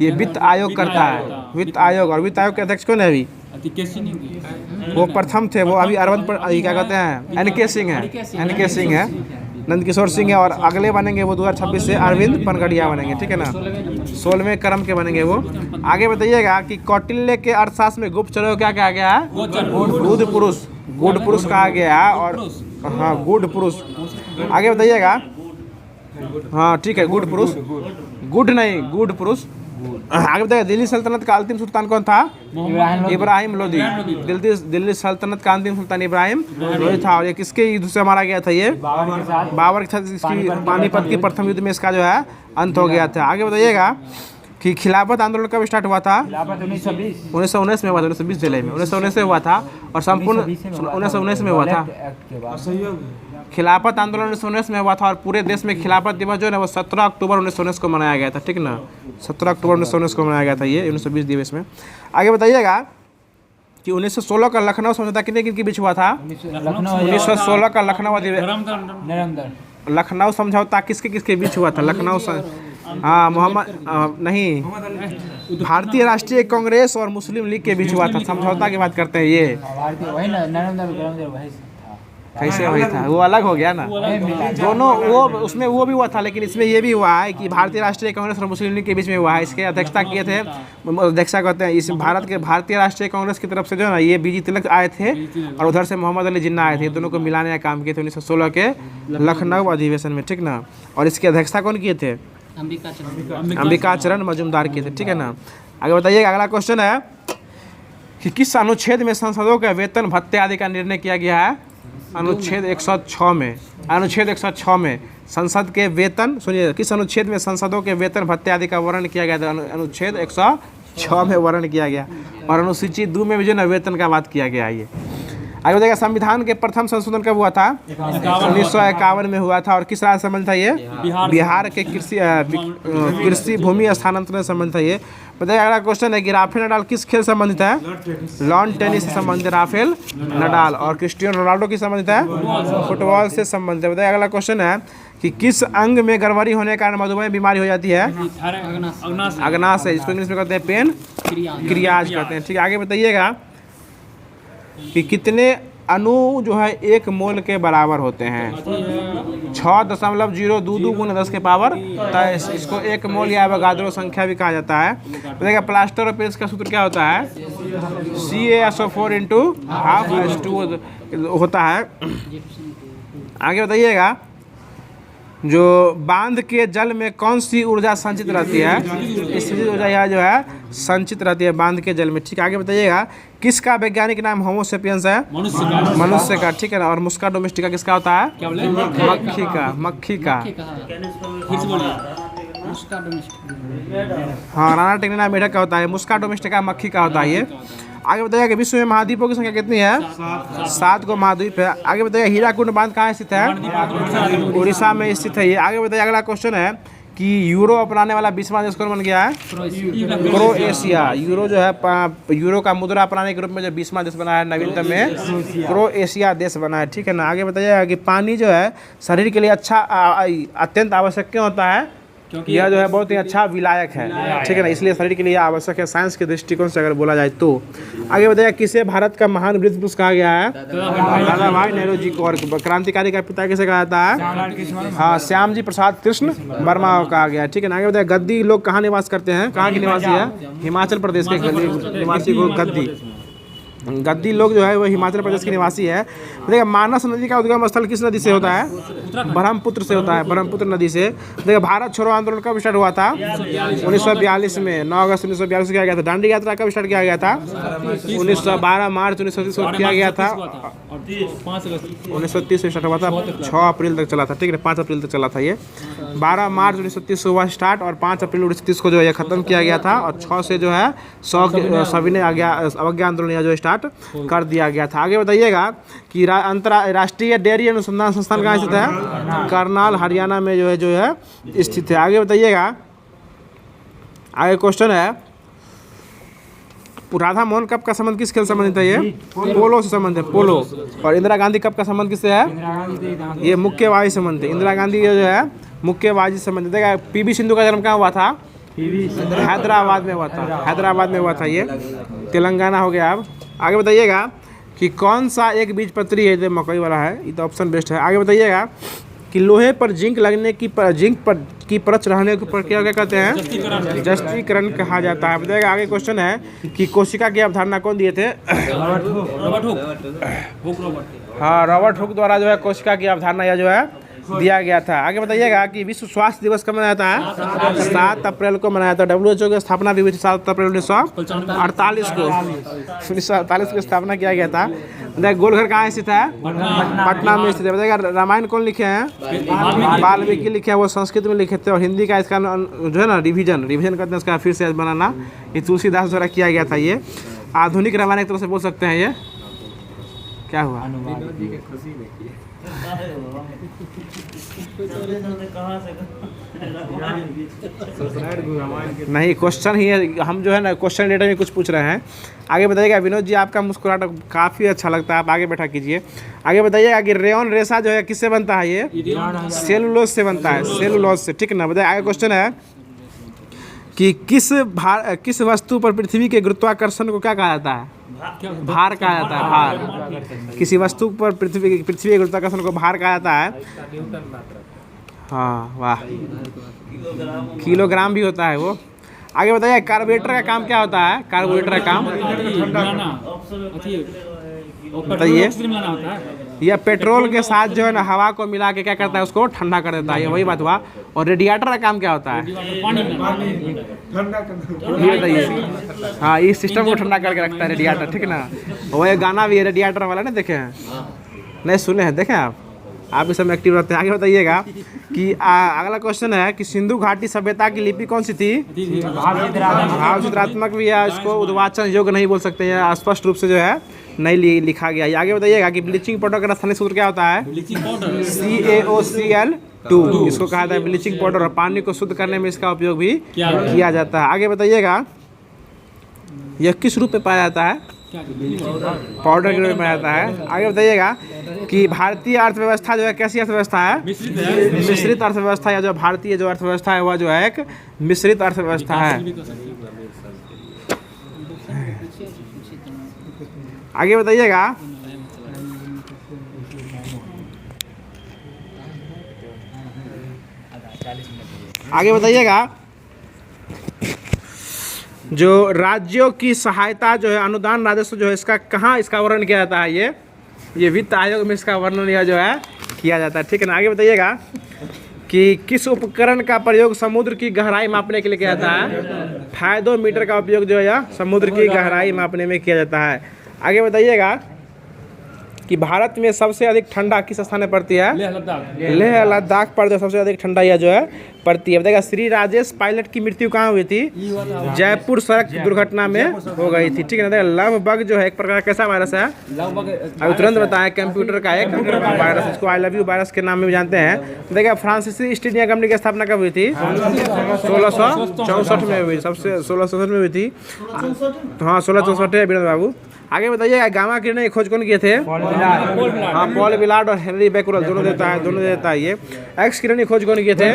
ये वित्त आयोग करता है, वित्त आयोग। और वित्त आयोग के अध्यक्ष कौन है? अभी वो प्रथम थे, वो अभी अरविंद क्या कहते हैं, NK सिंह है, NK सिंह है, नंदकिशोर सिंह है, और अगले बनेंगे वो 2026 से अरविंद पनगड़िया बनेंगे, ठीक है ना, 16वें क्रम के बनेंगे वो। आगे बताइएगा कि कौटिल्य के अर्थशास्त्र में गुप्त चलो क्या कहा गया है, गुड पुरुष, गुड पुरुष कहा गया है, और हाँ गुड पुरुष। आगे बताइएगा, हाँ ठीक है, गुड पुरुष, गुड नहीं गुड पुरुष। आगे बताइए दिल्ली सल्तनत का अंतिम सुल्तान कौन था, इब्राहिम लोदी। दिल्ली सल्तनत का अंतिम सुल्तान इब्राहिम लोदी था। और ये किसके युद्ध से मारा गया था, ये बाबर के साथ इसकी पानीपत की प्रथम युद्ध में इसका जो है अंत हो गया था। आगे बताइएगा कि खिलाफत आंदोलन कब स्टार्ट हुआ था, 1919 में हुआ था, 1920 जुलाई में 1919 से हुआ था, और संपूर्ण 1919 में हुआ था। खिलाफत आंदोलन 1919 में हुआ था, और पूरे देश में खिलाफत दिवस जो है वो 17 अक्टूबर 1919 को मनाया गया था, ठीक ना, 17 अक्टूबर 1919 को मनाया गया था ये 1920 दिवस में। आगे बताइएगा कि 1916 का लखनऊ समझौता कितने के बीच हुआ था, 1916 का लखनऊ समझौता किसके किसके बीच हुआ था, लखनऊ हाँ मोहम्मद नहीं, भारतीय राष्ट्रीय कांग्रेस और मुस्लिम लीग के बीच हुआ था। समझौता की बात करते हैं ये, कैसे वही था, वो अलग हो गया ना दोनों, वो उसमें वो भी हुआ था, लेकिन इसमें ये भी हुआ है कि भारतीय राष्ट्रीय कांग्रेस और मुस्लिम लीग के बीच में हुआ है। इसके अध्यक्षता किए थे, अध्यक्षता कहते हैं इस भारत के भारतीय राष्ट्रीय कांग्रेस की तरफ से जो है ना ये बीजी तिलक आए थे, और उधर से मोहम्मद अली जिन्ना आए थे, दोनों को मिलाने का काम किए थे 1916 के लखनऊ अधिवेशन में, ठीक ना। और इसकी अध्यक्षता कौन किए थे, अंबिका चरण मजूमदार किए थे, ठीक है ना। आगे बताइएगा, अगला क्वेश्चन है कि किस अनुच्छेद में सांसदों के वेतन भत्ते आदि का निर्णय किया गया है, अनुच्छेद 106 में, अनुच्छेद 106 में संसद के वेतन, सुनिए किस अनुच्छेद में संसदों के वेतन भत्ते आदि का वर्णन किया गया था, अनुच्छेद 106 में वर्णन किया गया, और अनुसूची 2 में भी जो ना वेतन का बात किया गया। ये आगे बताइएगा, संविधान के प्रथम संशोधन कब हुआ था, 1951 में हुआ था, और किस राज्य संबंध था ये, बिहार के कृषि भूमि स्थानांतरण संबंध था ये। बताइए अगला क्वेश्चन है कि राफेल नडाल किस खेल से संबंधित है, लॉन टेनिस से संबंधित है राफेल नडाल, और क्रिस्टियानो रोनाल्डो की संबंधित है, फुटबॉल से संबंधित है। बताइए अगला क्वेश्चन है कि किस अंग में गड़बड़ी होने के कारण मधुमेह बीमारी हो जाती है, अग्नाशय, जिसको इंग्लिश में कहते हैं पेन क्रियाज कहते हैं, ठीक है। आगे बताइएगा कि कितने अणु जो है 1 मोल के बराबर होते हैं, 6.022 गुना 10 के पावर 23, इसको 1 मोल या एवोगाद्रो संख्या भी कहा जाता है। बताइएगा प्लास्टर ऑफ पेरिस का सूत्र क्या होता है, CaSO4 × ½ H2O होता है। आगे बताइएगा जो बांध के जल में कौन सी ऊर्जा संचित रहती है, स्थितिज ऊर्जा यह जो है संचित रहती है बांध के जल में, ठीक है। आगे बताइएगा किसका वैज्ञानिक नाम होमोसेपियंस है, मनुष्य का, ठीक है ना। और मुस्का डोमेस्टिका किसका होता है, मक्खी का। हाँ राणा टेनिना मेढक का होता है, मुस्का डोमेस्टिका मक्खी का होता है ये। आगे बताइएगा कि विश्व में महाद्वीपों की संख्या कितनी है, 7 को महाद्वीप है। आगे बताइएगा हीराकुंड बांध कहाँ स्थित है, उड़ीसा में स्थित है ये। आगे बताइए अगला क्वेश्चन है कि यूरो अपनाने वाला 20वां देश कौन बन गया है, क्रोएशिया। यूरो जो है यूरो का मुद्रा अपनाने के रूप में जो 20वां देश बना है नवीनतम में, क्रोएशिया देश बना है, ठीक है ना। आगे बताइएगा कि पानी जो है शरीर के लिए अच्छा अत्यंत आवश्यक क्यों होता है, यह जो है बहुत ही अच्छा विलायक है, ठीक है ना, इसलिए शरीर के लिए आवश्यक है साइंस के दृष्टिकोण से अगर बोला जाए तो। आगे बताइए किसे भारत का महान वृद्ध पुरुष कहा गया है, दादा भाई नेहरू जी को। और क्रांतिकारी का पिता किसे कहा जाता है, हाँ श्याम जी प्रसाद कृष्ण वर्मा को कहा गया है, ठीक है ना। आगे बताइए गद्दी लोग कहाँ निवास करते हैं, कहाँ के निवासी है, हिमाचल प्रदेश के निवासी को गद्दी लोग जो है वो हिमाचल प्रदेश के निवासी है। देखिए मानस नदी का उद्गम स्थल किस नदी से होता है, ब्रह्मपुत्र से होता है, ब्रह्मपुत्र नदी से। देखिए भारत छोड़ो आंदोलन कब स्टार्ट हुआ था, 1942 में, 9 अगस्त 1942 किया गया था। दांडी यात्रा कब स्टार्ट किया गया था, 1912 मार्च 1930 को किया गया था, 1930 से स्टार्ट हुआ था, 6 अप्रैल तक चला था, ठीक है, 5 अप्रैल तक चला था ये। 12 मार्च 1930 से हुआ स्टार्ट, और 5 अप्रैल 1930 को जो है खत्म किया गया था, और 6 से जो है सविनय अवज्ञा आंदोलन जो स्टार्ट कर दिया गया था। आगे बताइएगा कि अंतर्राष्ट्रीय डेयरी अनुसंधान संस्थान कहाँ स्थित है, करनाल हरियाणा में जो है स्थित है। आगे बताइएगा, आगे क्वेश्चन है राधा मोहन कप का संबंध किस खेल संबंधित है, ये पोलो से संबंध है, पोलो। और इंदिरा गांधी कप का संबंध किससे है, ये मुक्केबाजी संबंध है। इंदिरा गांधी जो है मुक्केबाजी संबंधित है। PV सिंधु का जन्म कहाँ हुआ था, हैदराबाद में हुआ था, हैदराबाद में हुआ था ये, तेलंगाना हो गया अब। आगे बताइएगा कि कौन सा एक बीजपत्री है, जो मकई वाला है, ये तो ऑप्शन बेस्ट है। आगे बताइएगा कि लोहे पर जिंक लगने की जिंक पर की परत रहने के प्रक्रिया क्या कहते हैं? जस्टीकरण कहा जाता है। बताइएगा आगे क्वेश्चन है कि कोशिका की अवधारणा कौन दिए थे? हाँ, रॉबर्ट हुक द्वारा जो है कोशिका की अवधारणा यह जो है दिया गया था। आगे बताइएगा कि विश्व स्वास्थ्य दिवस कब मनाया जाता है? 7 अप्रैल को मनाया था। WHO की स्थापना भी हुई थी 7 अप्रैल 1948 को। 1948 की स्थापना किया गया था। गोलघर कहाँ स्थित है? पटना में स्थित है। बताइएगा रामायण कौन लिखे हैं? वाल्मीकि लिखे हैं, वो संस्कृत में लिखे थे। और हिंदी का इसका जो है ना रिवीजन करते हैं, इसका फिर से बनाना, ये तुलसीदास द्वारा किया गया था। ये आधुनिक रामायण एक तरह से बोल सकते हैं। ये क्या हुआ? नहीं, क्वेश्चन ही है, हम जो है ना क्वेश्चन डेटा में कुछ पूछ रहे हैं। आगे बताइएगा विनोद जी, आपका मुस्कुराहट काफ़ी अच्छा लगता है, आप आगे बैठा कीजिए। आगे बताइएगा कि रेयन रेशा जो है किससे बनता है? ये सेलुलोज से बनता है, सेलुलोज से, ठीक ना। बताइए आगे क्वेश्चन है कि किस वस्तु पर पृथ्वी के गुरुत्वाकर्षण को क्या कहा जाता है? भार कहा जाता है। भार। किसी वस्तु पर पृथ्वी के गुरुत्वाकर्षण को भार कहा जाता है। हाँ, वाह, किलोग्राम भी होता है वो। आगे बताइए कार्बोरेटर का काम क्या होता है? कार्बोरेटर का काम बताइए। यह पेट्रोल के साथ जो है ना हवा को मिला के क्या करता है? उसको ठंडा कर देता है। ये वही बात हुआ। और रेडिएटर का काम क्या होता है? ये बताइए। हाँ, इस सिस्टम को ठंडा करके रखता है रेडिएटर, ठीक ना। वो ये गाना भी है रेडिएटर वाला, ना देखे हैं? नहीं सुने हैं? देखें आप इस समय एक्टिव रहते हैं। आगे बताइएगा कि अगला क्वेश्चन है कि सिंधु घाटी सभ्यता की लिपि कौन सी थी? भाव चित्रात्मक भी है, इसको उद्वाचन योग्य नहीं बोल सकते हैं, स्पष्ट रूप से जो है नहीं लिखा गया। आगे बताइएगा कि ब्लीचिंग पाउडर का रासायनिक सूत्र क्या होता है? CaOCl2। इसको कहा जाता है ब्लीचिंग पाउडर, और पानी को शुद्ध करने में इसका उपयोग भी किया जाता है। आगे बताइएगा यह किस रूप में पाया जाता है? पाउडर के रूप में पाया जाता है। आगे बताइएगा कि भारतीय अर्थव्यवस्था जो है कैसी अर्थव्यवस्था है? मिश्रित अर्थव्यवस्था। या जो भारतीय जो अर्थव्यवस्था है वह जो है एक मिश्रित अर्थव्यवस्था है। आगे बताइएगा जो राज्यों की सहायता जो है, अनुदान राजस्व जो है, इसका कहाँ इसका वर्णन किया जाता है? ये वित्त आयोग में इसका वर्णन यह जो है किया जाता है, ठीक है ना। आगे बताइएगा कि किस उपकरण का प्रयोग समुद्र की गहराई मापने के लिए किया जाता है? फायदोमीटर का उपयोग जो है समुद्र की गहराई मापने में किया जाता है। आगे बताइएगा कि भारत में सबसे अधिक ठंडा किस स्थान में पड़ती है? लेह लद्दाख पर जो सबसे अधिक ठंडा यह जो है पड़ती है। बताइएगा श्री राजेश पायलट की मृत्यु कहाँ हुई थी? जयपुर सड़क दुर्घटना में हो गई थी, ठीक है ना। लव बग जो है एक प्रकार कैसा वायरस है? अभी तुरंत बताया, कंप्यूटर का एक वायरस, इसको आई लव यू वायरस के नाम में भी जानते हैं। देखिए फ्रांसीसी ईस्ट इंडिया कंपनी की स्थापना कब हुई थी? 1664 में हुई, सबसे 1664 में हुई थी। हाँ 1664 है विनोद बाबू। आगे बताइए गामा किरण की खोज कौन किए थे? हाँ, पॉल विलार्ड और हेनरी बैकुरल दोनों देता है। ये एक्स किरण की खोज कौन किए थे?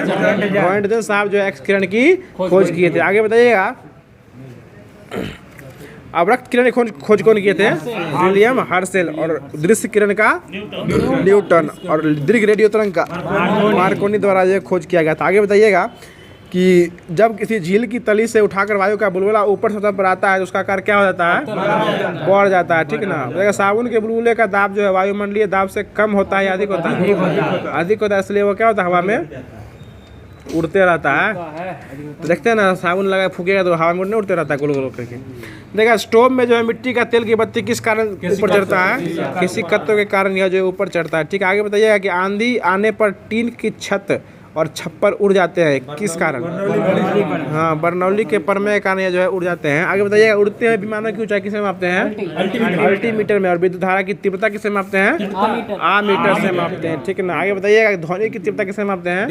रोएंटगन साहब जो एक्स किरण की खोज किए थे। आगे बताइएगा अवरक्त किरण की खोज कौन किए थे? William Herschel. और दृश्य किरण का न्यूटन, और दीर्घ रेडियो तरंग का मार्कोनी द्वारा यह खोज किया गया था। आगे बताइएगा कि जब किसी झील की तली से उठाकर वायु का बुलबुला ऊपर सतह पर आता है तो उसका आकार क्या हो जाता है? बढ़ जाता है, ठीक ना। साबुन के बुलबुले का दाब जो है वायुमंडलीय दाब से कम होता है या अधिक होता है? अधिक होता है, इसलिए वो क्या होता है? हवा में उड़ते रहता है। तो देखते हैं ना, साबुन लगा फूकेगा तो हवा में उड़ते रहता है गोल गोल करके। देखा स्टोव में जो है मिट्टी का तेल की बत्ती किस कारण ऊपर चढ़ता है? किसी तत्व के कारण यह जो ऊपर चढ़ता है, ठीक है। आगे बताइएगा कि आंधी आने पर टीन की छत और छप्पर उड़ जाते हैं, किस कारण? हाँ, बर्नौली के प्रमेय के कारण ये जो है उड़ जाते हैं। आगे बताइएगा उड़ते हुए विमानों की ऊंचाई किससे मापते हैं? अल्टीमीटर में। और विद्युत धारा की तीव्रता किससे मापते हैं? आमीटर से मापते हैं, ठीक है ना। आगे बताइएगा ध्वनि की तीव्रता किससे मापते हैं?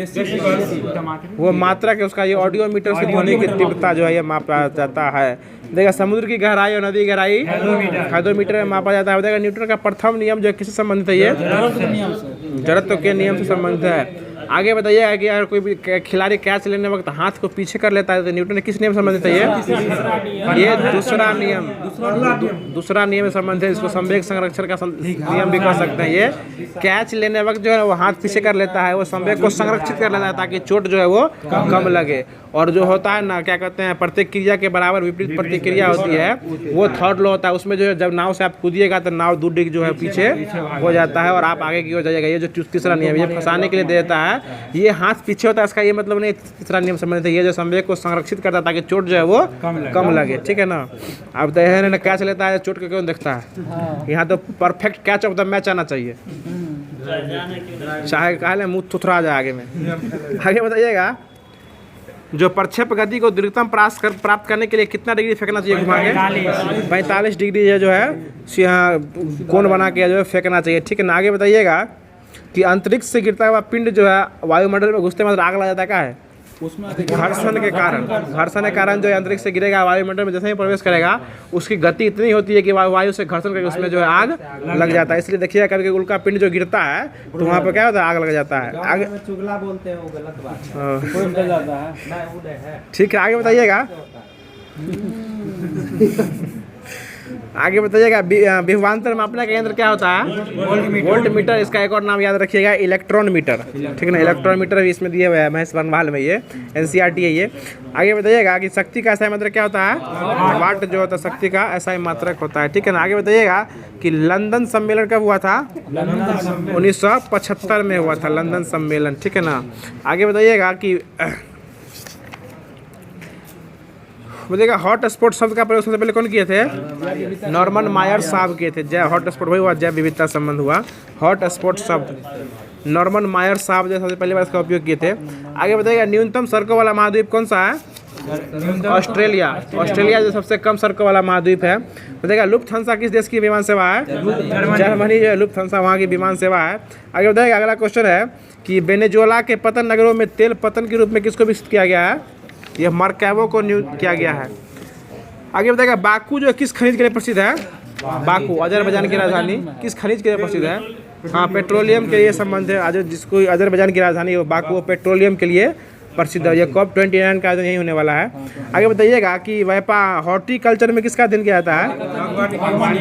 वो मात्रा के उसका ये ऑडियो मीटर से ध्वनि की तीव्रता जो है ये मापा जाता है। देखा समुद्र की गहराई और नदी की गहराई हाइड्रोमीटर में मापा जाता है। देखा न्यूटन का प्रथम नियम जो है किससे संबंधित है? ये जड़त्व के नियम से संबंधित है। आगे बताइएगा कि अगर कोई भी खिलाड़ी कैच लेने वक्त हाथ को पीछे कर लेता है तो न्यूटन ने किस नियम से संबंधित है ये दूसरा नियम से संबंधित है। इसको संवेग संरक्षण का नियम भी कह सकते हैं। ये कैच लेने वक्त जो है वो हाथ पीछे कर लेता है, वो संवेग को संरक्षित कर लेता है ताकि चोट जो है वो कम लगे। और जो होता है ना, क्या कहते हैं, प्रतिक्रिया के बराबर विपरीत प्रतिक्रिया होती है, वो थर्ड लॉ होता है। उसमें जो है जब नाव से आप कूदिएगा तो नाव 2 डिग्री जो है पीछे हो जाता है और आप आगे की ओर जाइएगा। ये जो तीसरा नियम ये फंसाने के लिए देता है, ये हाथ पीछे होता है, इसका ये मतलब नहीं तीसरा नियम संबंधित है। ये जो संवेग को संरक्षित करता है ताकि चोट जो है वो कम लगे, ठीक है ना। अब तो यह कैच लेता है, चोट को क्यों देखता है, यहाँ तो perfect catch of the match आना चाहिए, चाहे कहा मुँह थुथरा जाए आगे में। आगे बताइएगा, जो प्रक्षेप गति को दीर्घतम प्राप्त करने के लिए कितना डिग्री फेंकना चाहिए घुमा के? 45 डिग्री जो है कोण बना के जो है फेंकना चाहिए, ठीक है ना। आगे बताइएगा कि अंतरिक्ष से गिरता हुआ पिंड जो है वायुमंडल में घुसते मतलब आग लग जाता है, क्या है? घर्षण के कारण जो अंतरिक्ष से गिरेगा वायुमंडल में, जैसे ही प्रवेश करेगा उसकी गति इतनी होती है कि वायु से घर्षण करके उसमें जो है आग लग जाता है। इसलिए देखिए कभी उल्का पिंड जो गिरता है तो वहाँ पर क्या होता है, आग लग जाता है। आगे चुगला बोलते हैं, वो गलत बात है। ठीक है, आगे बताइएगा। आगे बताइएगा, विभवांतर मापने का यंत्र क्या होता है? Volt meter. इसका एक और नाम याद रखिएगा, इलेक्ट्रॉन मीटर, ठीक है ना। इलेक्ट्रॉन मीटर भी इसमें दिए हुए हैं, महेश बनवाल में, ये NCERT है ये। आगे बताइएगा कि शक्ति का SI मात्रक क्या होता है? वाट जो होता है शक्ति का SI मात्रक होता है, ठीक है ना। आगे बताइएगा कि लंदन सम्मेलन कब हुआ था? 1975 में हुआ था लंदन सम्मेलन, ठीक है ना। आगे बताइएगा कि बताइएगा हॉट स्पॉट शब्द का प्रयोग सबसे पहले कौन किए थे? नॉर्मन मायर साहब किए थे। जय हॉट स्पॉट वही हुआ, जैव विविधता संबंध हुआ। हॉट स्पॉट शब्द नॉर्मन मायर साहब जो सबसे पहली बार इसका उपयोग किए थे। आगे बताइएगा न्यूनतम सड़कों वाला महाद्वीप कौन सा है? ऑस्ट्रेलिया। ऑस्ट्रेलिया जो सबसे कम सड़कों वाला महाद्वीप है। बताइएगा लुफ्थहान्सा किस देश की विमान सेवा है? जर्मनी जो है लुफ्थहान्सा वहाँ की विमान सेवा है। आगे बताइएगा अगला क्वेश्चन है कि वेनेजुएला के पतन नगरों में तेल पतन के रूप में किसको विकसित किया गया है? यह मरकैबो को किया गया है। आगे बताएगा बाकू जो किस खनिज के लिए प्रसिद्ध है? बाकू अजरबैजान की राजधानी किस खनिज के लिए प्रसिद्ध है? हाँ, पेट्रोलियम के लिए संबंध है। जिसको अजरबैजान की राजधानी है बाकू, वो पेट्रोलियम के लिए प्रसिद्ध है। ये COP29 का यही होने वाला है। आगे बताइएगा कि हॉर्टिकल्चर में किसका अध्ययन किया जाता है?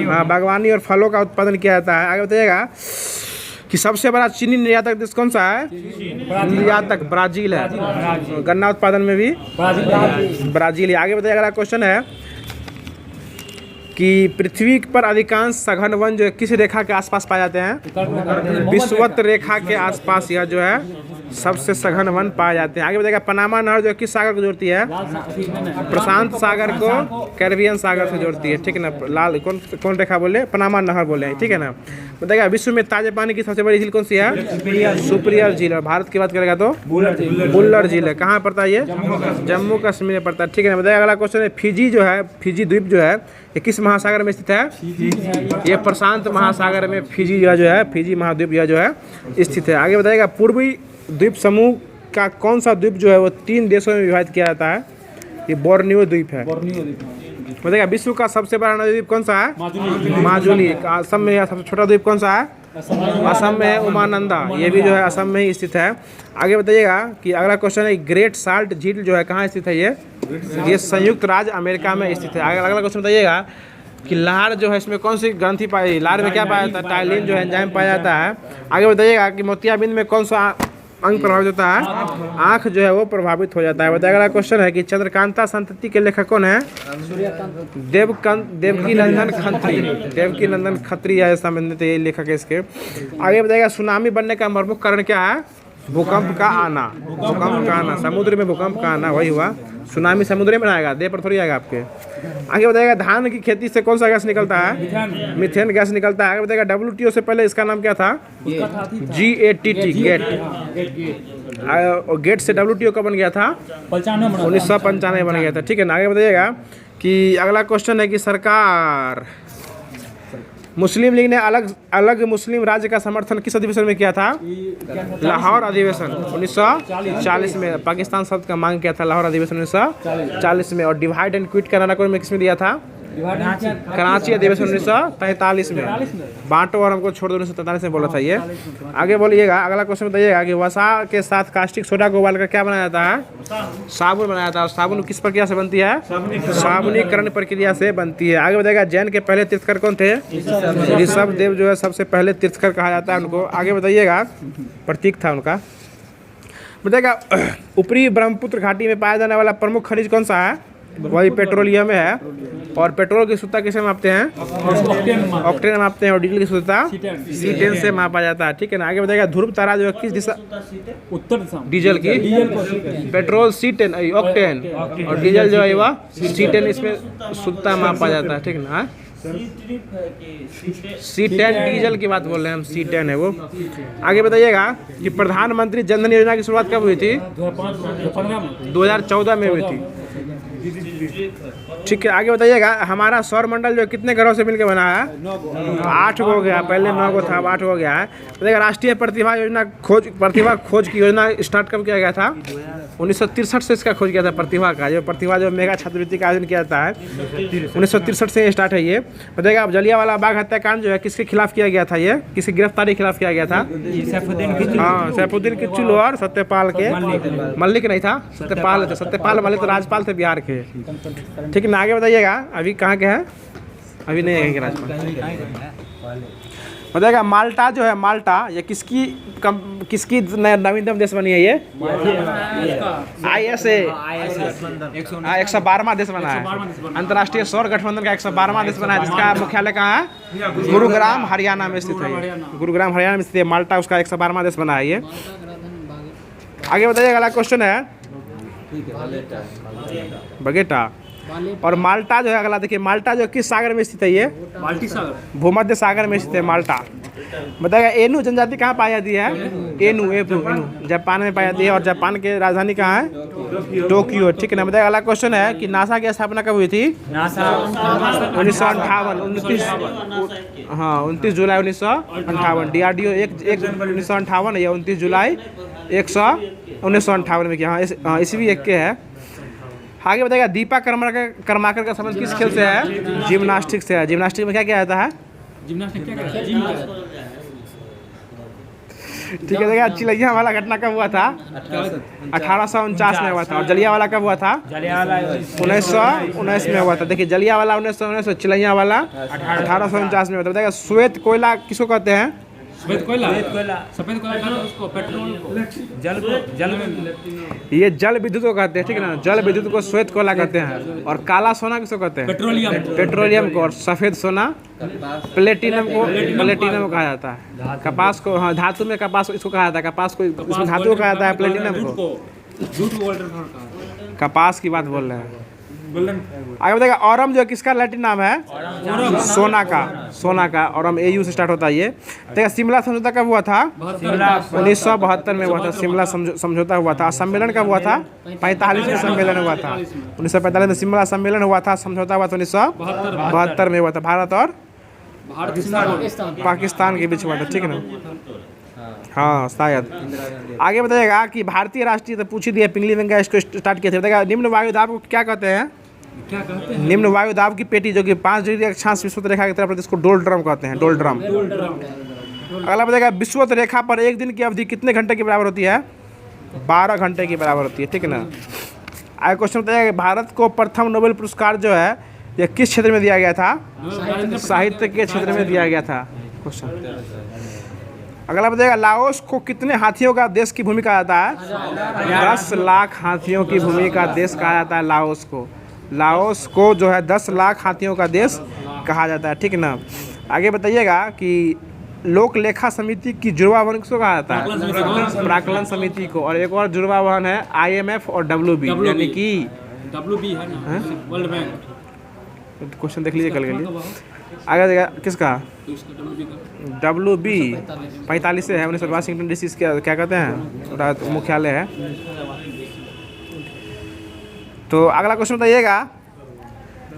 हाँ, बागवानी और फलों का उत्पादन किया जाता है। आगे बताइएगा कि सबसे बड़ा चीनी निर्यातक देश कौन सा है? निर्यातक ब्राजील है। गन्ना उत्पादन में भी ब्राजील है। आगे बताइए अगला क्वेश्चन है कि पृथ्वी पर अधिकांश सघन वन जो है किस रेखा के आसपास पाए जाते हैं? विषुवत रेखा के आसपास यह जो है सबसे सघन वन पाए जाते हैं। आगे बताइएगा पनामा नहर जो किस सागर को जोड़ती है? प्रशांत सागर को कैरिबियन सागर से जोड़ती है, ठीक है ना। लाल कौन रेखा बोले? पनामा नहर बोले, ठीक है ना। बताइएगा विश्व में ताजे पानी की सबसे बड़ी झील कौन सी है? सुपीरियर झील। और भारत की बात करेगा तो बुल्लर झील है। कहाँ पड़ता है ये? जम्मू कश्मीर में पड़ता है, ठीक है ना। बताइएगा अगला क्वेश्चन है फिजी जो है, फिजी द्वीप जो है ये किस महासागर में स्थित है? ये प्रशांत महासागर में फिजी जो है, फिजी महाद्वीप जो है स्थित है। आगे बताइएगा पूर्वी द्वीप समूह का कौन सा द्वीप जो है वो 3 देशों में विभाजित किया जाता है? ये बोर्नियो द्वीप है। बताइएगा विश्व का सबसे बड़ा नदी द्वीप कौन सा है? माजुली। असम में सबसे छोटा द्वीप कौन सा है? असम में है उमानंदा, ये भी जो है असम में ही स्थित है। आगे बताइएगा कि अगला क्वेश्चन है ग्रेट साल्ट झील जो है कहाँ स्थित है? ये संयुक्त राज्य अमेरिका में स्थित है। आगे अगला क्वेश्चन बताइएगा कि लार जो है इसमें कौन सी ग्रंथि पाई? लार में क्या पाया जाता है? टाइलिन जो है एंजाइम पाया जाता है। आगे बताइएगा कि मोतियाबिंद में कौन सा अंग प्रभावित होता है? आँख जो है वो प्रभावित हो जाता है। बताइएगा अगला क्वेश्चन है कि चंद्रकांता संतति के लेखक कौन है? देवकी नंदन खत्री। देवकी नंदन खत्री है संबंधित ये लेखक है इसके। आगे बताइएगा सुनामी बनने का प्रमुख कारण क्या है? भूकंप का आना। भूकंप का आना, समुद्र में भूकंप का आना वही हुआ। सुनामी समुद्र में आएगा, देह पर थोड़ी आएगा आपके। आगे बताइएगा धान की खेती से कौन सा गैस निकलता है? मीथेन गैस निकलता है। आगे बताइएगा WTO से पहले इसका नाम क्या था? GATT, GATT. गेट से WTO कब बन गया था? 1995 बन गया था, ठीक है ना। आगे बताइएगा कि अगला क्वेश्चन है कि सरकार मुस्लिम लीग ने अलग मुस्लिम राज्य का समर्थन किस अधिवेशन में किया था? लाहौर अधिवेशन 1940 में। पाकिस्तान शब्द का मांग किया था लाहौर अधिवेशन 1940 में। और डिवाइड एंड क्विट का नारा में किसमें दिया था? कराची अधिवेशन 1943 में। बांटो और हमको छोड़ दो 1943 में बोला था ये। आगे बोलिएगा, अगला क्वेश्चन बताइएगा कि वसा के साथ कास्टिक सोडा को उबालकर क्या बनाया जाता है? साबुन बनाया जाता है। और साबुन किस प्रक्रिया से बनती है? साबुनीकरण प्रक्रिया से बनती है। आगे बताइएगा, जैन के पहले तीर्थकर कौन थे? ऋषभ देव जो है सबसे पहले तीर्थकर कहा जाता है उनको। आगे बताइएगा, प्रतीक था उनका। बताइएगा, ऊपरी ब्रह्मपुत्र घाटी में पाया जाने वाला प्रमुख खनिज कौन सा है? वही पेट्रोलियम है। और पेट्रोल की शुद्धता किसे मापते हैं? ऑक्टेन मापते हैं। और डीजल की शुद्धता C10 से मापा जाता है, ठीक है ना। आगे बताइएगा, ध्रुव तारा जो है किस दिशा? उत्तर दिशा। डीजल की पेट्रोल C10 ऑक्टेन, और डीजल जो है वह C10, इसमें शुद्धता मापा जाता है, ठीक है ना। C10 डीजल की बात बोल रहे हैं हम, C10 है वो। आगे बताइएगा कि प्रधानमंत्री जन धन योजना की शुरुआत कब हुई थी? 2014 में हुई थी, ठीक है। आगे बताइएगा, हमारा सौर मंडल जो कितने ग्रहों से मिलकर बना है? 8 हो गया, पहले 9 को था, अब 8 हो गया है। बताइएगा, राष्ट्रीय प्रतिभा खोज की योजना स्टार्ट कब किया गया था? 1963 से इसका खोज किया था, प्रतिभा जो मेगा छात्रवृत्ति का आयोजन किया जाता है 1963 से स्टार्ट है ये। बताइएगा, अब जलियांवाला बाग हत्याकांड जो है किसके खिलाफ किया गया था? ये किसकी गिरफ्तारी के खिलाफ किया गया था? हाँ, सैफुद्दीन किच्चू और सत्यपाल के। मल्लिक नहीं था, सत्यपाल थे। सत्यपाल मल्लिक तो राज्यपाल थे बिहार के, ठीक है ना। आगे बताइएगा, अभी कहाँ के हैं? अभी नहीं है राज्यपाल। बताइएगा, माल्टा जो है, माल्टा ये किसकी नवीनतम देश बनी है? ये ISA 112वां देश बना है। अंतर्राष्ट्रीय सौर गठबंधन का 112वां देश बना है, जिसका मुख्यालय कहाँ है? गुरुग्राम हरियाणा में स्थित है। गुरुग्राम हरियाणा में स्थित है माल्टा, उसका 112वां देश बना है ये। आगे बताइएगा, अगला क्वेश्चन है बगेटा। और माल्टा जो है, अगला देखिए, माल्टा जो किस सागर में स्थित है? ये भूमध्य सागर में स्थित है माल्टा। बताइएगा, एनु जनजाति कहाँ पाई जाती है? एनु जापान में पाई जाती है। और जापान की राजधानी कहाँ है? टोक्यो, ठीक है ना। बताइएगा, अगला क्वेश्चन है कि नासा की स्थापना कब हुई थी? 1958। हाँ, 29 जुलाई 1958। DRDO 1958 है, 29 जुलाई 1958 में किया। हाँ, ईस्वी 1 के है। आगे बताइएगा, दीपा कर्माकर का संबंध किस खेल से है? जिम्नास्टिक से है। जिम्नास्टिक में क्या किया जाता है? ठीक है। देखिए, चिलैयावाला घटना कब हुआ था? 1849 में हुआ था। और जलियांवाला कब हुआ था? 1919 में हुआ था। देखिए, जलियांवाला 1919, चिलैयावाला 1849 में हुआ था। बताइएगा, श्वेत कोयला किसको कहते हैं? सफेद कोयला उसको पेट्रोल जल में ये जल विद्युत को कहते हैं, ठीक है ना। जल विद्युत को श्वेत कोयला कहते हैं। और काला सोना किसको कहते हैं? पेट्रोलियम को। और सफेद सोना प्लेटिनम को कहा जाता है। कपास को, हाँ, धातु में कपास इसको कहा जाता है। कपास को इसमें धातु को कहा जाता है, प्लेटिनम को। कपास की बात बोल रहे हैं। आगे बताइएगा, औरम जो किसका लैटिन नाम है? सोना का। औरम AU से स्टार्ट होता है ये। देखिए, शिमला समझौता कब हुआ था? 1972 में हुआ था, शिमला समझौता हुआ था। सम्मेलन कब हुआ था? 45 में सम्मेलन हुआ था। 1945 में शिमला सम्मेलन हुआ था, समझौता हुआ था 1972 में हुआ था। भारत और पाकिस्तान के बीच हुआ था, ठीक है ना। हाँ, शायद। आगे बताइएगा कि भारतीय राष्ट्रीय, तो पूछ ही दिया, पिंगली वेंकैया इसको स्टार्ट किया था। बताइएगा, निम्न वायुदाब को क्या कहते हैं? निम्न वायुदाब की पेटी जो कि 5 डिग्री अक्षांश विषुवत रेखा की तरफ, इसको डोलड्रम कहते हैं, डोलड्रम। अगला बताइएगा, विषुवत रेखा पर एक दिन की अवधि कितने घंटे के बराबर होती है? 12 घंटे की बराबर होती है, ठीक है ना। आगे क्वेश्चन बताइएगा, भारत को प्रथम नोबेल पुरस्कार जो है यह किस क्षेत्र में दिया गया था? साहित्य के क्षेत्र में दिया गया था। क्वेश्चन अगला बताइएगा, लाओस को कितने हाथियों का देश की भूमि कहा जाता है? 10 लाख हाथियों की भूमि का देश कहा जाता है लाओस को। लाओस को जो है 10 लाख हाथियों का देश कहा जाता है, ठीक है ना। आगे बताइएगा कि लोक लेखा समिति की जुड़वा वाहन किसको कहा जाता है? प्राक्कलन समिति को। और एक और जुड़वा वाहन है IMF और WB, यानी कि WB है ना, वर्ल्ड बैंक। क्वेश्चन देख लीजिए कल के लिए। आगे देखिए, किसका? WB 45 से है, 19 वाशिंगटन DC क्या कहते हैं? मुख्यालय है। तो अगला क्वेश्चन बताइएगा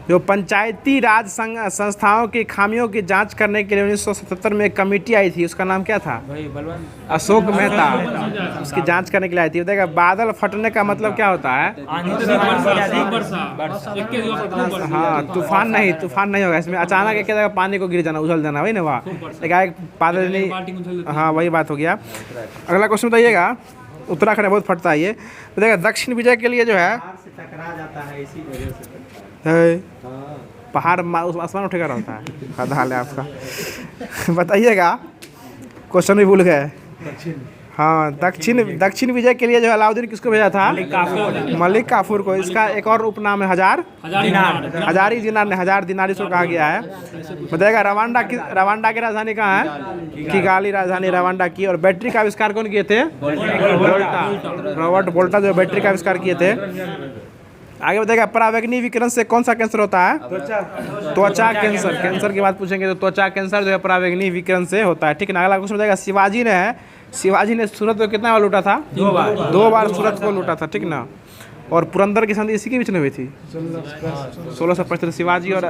जो पंचायती राज संस्थाओं की खामियों की जांच करने के लिए 1977 में एक कमेटी आई थी, उसका नाम क्या था? वही बलवंत अशोक मेहता, उसकी जांच करने के लिए आई थी। बताइएगा बादल फटने का मतलब क्या होता है? हाँ, तूफान नहीं होगा इसमें, अचानक एक जगह पानी को गिर जाना, उछल जाना, वही ना वहाँ एक बादल नहीं। हाँ, वही बात हो गया। अगला क्वेश्चन बताइएगा, उत्तराखंड में बहुत फटता है ये। बताइएगा दक्षिण विजय के लिए जो है पहाड़ से टकरा जाता है, इसी वजह से पहाड़ आसमान उठेगा रहता है। खदा हाल है आपका। बताइएगा, क्वेश्चन भी भूल गए। हाँ, दक्षिण विजय के लिए जो अलाउद्दीन किसको भेजा था? मलिक काफूर को। इसका एक और उपनाम है हजारी दिनार ने, हजार दिनार इसको कहा गया है। बताइएगा रवांडा की राजधानी कहाँ है? किगाली राजधानी रवांडा की। और बैटरी का आविष्कार कौन किए थे? रॉबर्ट वोल्टा जो बैटरी का आविष्कार किए थे। आगे बताइएगा परावैंगनी विकिरण से कौन सा कैंसर होता है? त्वचा कैंसर। कैंसर की बात पूछेंगे तो त्वचा कैंसर जो है परावैंगनी विकिरण से होता है, ठीक है ना। अगला क्वेश्चन बताइएगा शिवाजी ने सूरत को कितना बार लूटा था? 2 बार सूरत को लूटा था, ठीक ना। और पुरंदर की संधि इसी के बीच में हुई थी 1675। शिवाजी और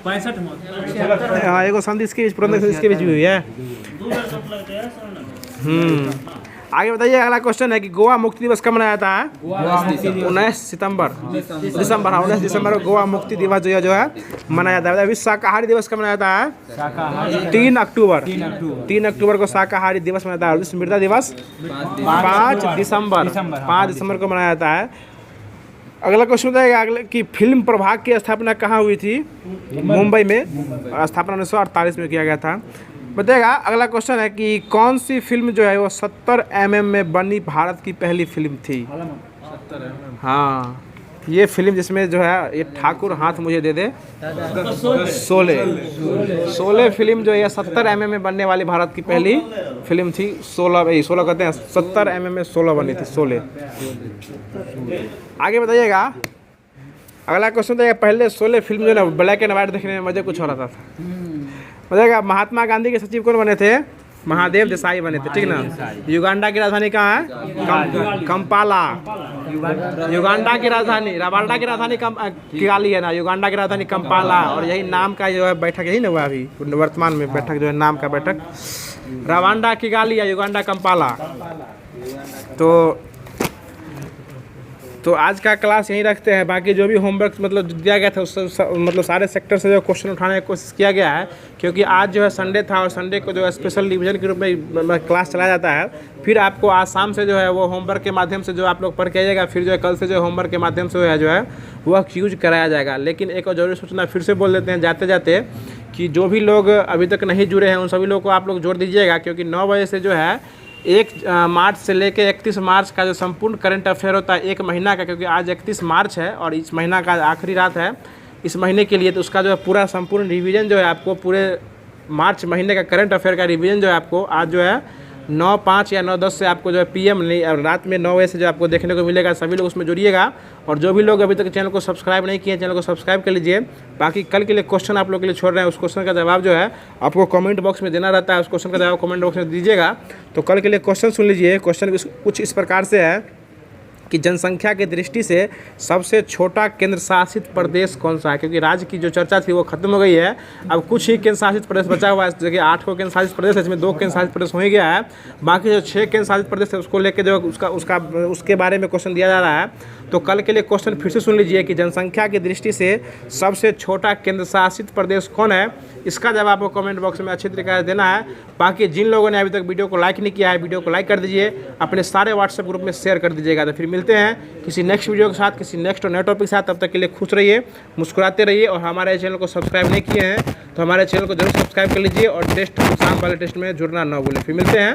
65। हाँ, एगो संधि इसके बीच, पुरंदर इसके बीच भी हुई है। आगे बताइए, अगला क्वेश्चन है कि गोवा मुक्ति दिवस कब मनाया जाता है? 19 दिसंबर को गोवा मुक्ति दिवस जो है मनाया जाता है। विश्व शाकाहारी दिवस कब मनाया जाता है? 3 अक्टूबर को शाकाहारी दिवस मनाया जाता है। विश्व मृदा दिवस 5 दिसंबर को मनाया जाता है। अगला क्वेश्चन बताइएगा अगले कि फिल्म प्रभाग की स्थापना कहाँ हुई थी? मुंबई में। स्थापना 1948 में किया गया था। बताइएगा अगला क्वेश्चन है कि कौन सी फिल्म जो है वो 70 mm में बनी भारत की पहली फिल्म थी? हाँ, ये फिल्म जिसमें जो है ये ठाकुर हाथ मुझे दे दे, शोले फिल्म जो है 70 mm में बनने वाली भारत की पहली फिल्म थी। 16 कहते हैं, 70 mm में 16 बनी थी, शोले। आगे बताइएगा, अगला क्वेश्चन बताइएगा पहले शोले फिल्म जो है ना ब्लैक एंड व्हाइट देखने में मजे कुछ हो रहा था। बताइएगा महात्मा गांधी के सचिव कौन बने थे? महादेव देसाई बने थे, ठीक ना। युगांडा की राजधानी कहाँ है? कंपाला। युगांडा की राजधानी, रवांडा की राजधानी किगाली है ना, युगांडा की राजधानी कंपाला। और यही नाम का जो है बैठक यही ना हुआ अभी वर्तमान में, बैठक जो है नाम का बैठक रवांडा किगाली या युगांडा कंपाला। तो आज का क्लास यहीं रखते हैं। बाकी जो भी होमवर्क मतलब दिया गया था उस मतलब सारे सेक्टर से जो क्वेश्चन उठाने की कोशिश किया गया है, क्योंकि आज जो है संडे था और संडे को जो है स्पेशल डिवीजन के रूप में क्लास चलाया जाता है। फिर आपको आज शाम से जो है वो होमवर्क के माध्यम से जो आप लोग पढ़ के आइएगा, फिर जो है कल से जो होमवर्क के माध्यम से जो है वह क्यूज कराया जाएगा। लेकिन एक और जरूरी सूचना फिर से बोल देते हैं जाते जाते कि जो भी लोग अभी तक नहीं जुड़े हैं उन सभी लोगों को आप लोग जोड़ दीजिएगा, क्योंकि 9 बजे से जो है 1 मार्च से लेकर 31 मार्च का जो संपूर्ण करंट अफेयर होता है 1 महीना का, क्योंकि आज 31 मार्च है और इस महीना का आखिरी रात है इस महीने के लिए, तो उसका जो है पूरा संपूर्ण रिवीजन जो है आपको पूरे मार्च महीने का करंट अफेयर का रिवीजन जो है आपको आज जो है 9:05 या 9:10 से आपको जो है PM नहीं रात में 9 बजे से जो आपको देखने को मिलेगा। सभी लोग उसमें जुड़िएगा। और जो भी लोग अभी तक चैनल को सब्सक्राइब नहीं किए, चैनल को सब्सक्राइब कर लीजिए। बाकी कल के लिए क्वेश्चन आप लोग के लिए छोड़ रहे हैं, उस क्वेश्चन का जवाब जो है आपको कमेंट बॉक्स में देना रहता है, उस क्वेश्चन का जवाब कमेंट बॉक्स में दीजिएगा। तो कल के लिए क्वेश्चन सुन लीजिए। क्वेश्चन कुछ इस प्रकार से है कि जनसंख्या की दृष्टि से सबसे छोटा केंद्र शासित प्रदेश कौन सा है? क्योंकि राज्य की जो चर्चा थी वो खत्म हो गई है, अब कुछ ही केंद्र शासित प्रदेश बचा हुआ है। जगह 8 को केंद्र शासित प्रदेश है, इसमें 2 केंद्र शासित प्रदेश हो ही गया है। बाकी जो 6 केंद्र शासित प्रदेश है उसको लेकर जो उसके बारे में क्वेश्चन दिया जा रहा है। तो कल के लिए क्वेश्चन फिर से सुन लीजिए कि जनसंख्या की दृष्टि से सबसे छोटा केंद्र शासित प्रदेश कौन है? इसका जवाब आपको कमेंट बॉक्स में अच्छी तरीके से देना है। बाकी जिन लोगों ने अभी तक वीडियो को लाइक नहीं किया है, वीडियो को लाइक कर दीजिए, अपने सारे व्हाट्सएप ग्रुप में शेयर कर दीजिएगा। तो फिर मिलते हैं किसी नेक्स्ट वीडियो के साथ, किसी नेक्स्ट और नए टॉपिक के साथ। तब तक के लिए खुश रहिए, मुस्कुराते रहिए। और हमारे चैनल को सब्सक्राइब नहीं किए हैं तो हमारे चैनल को जरूर सब्सक्राइब कर लीजिए और टेस्ट शाम वाले टेस्ट में जुड़ना ना भूलें। फिर मिलते हैं।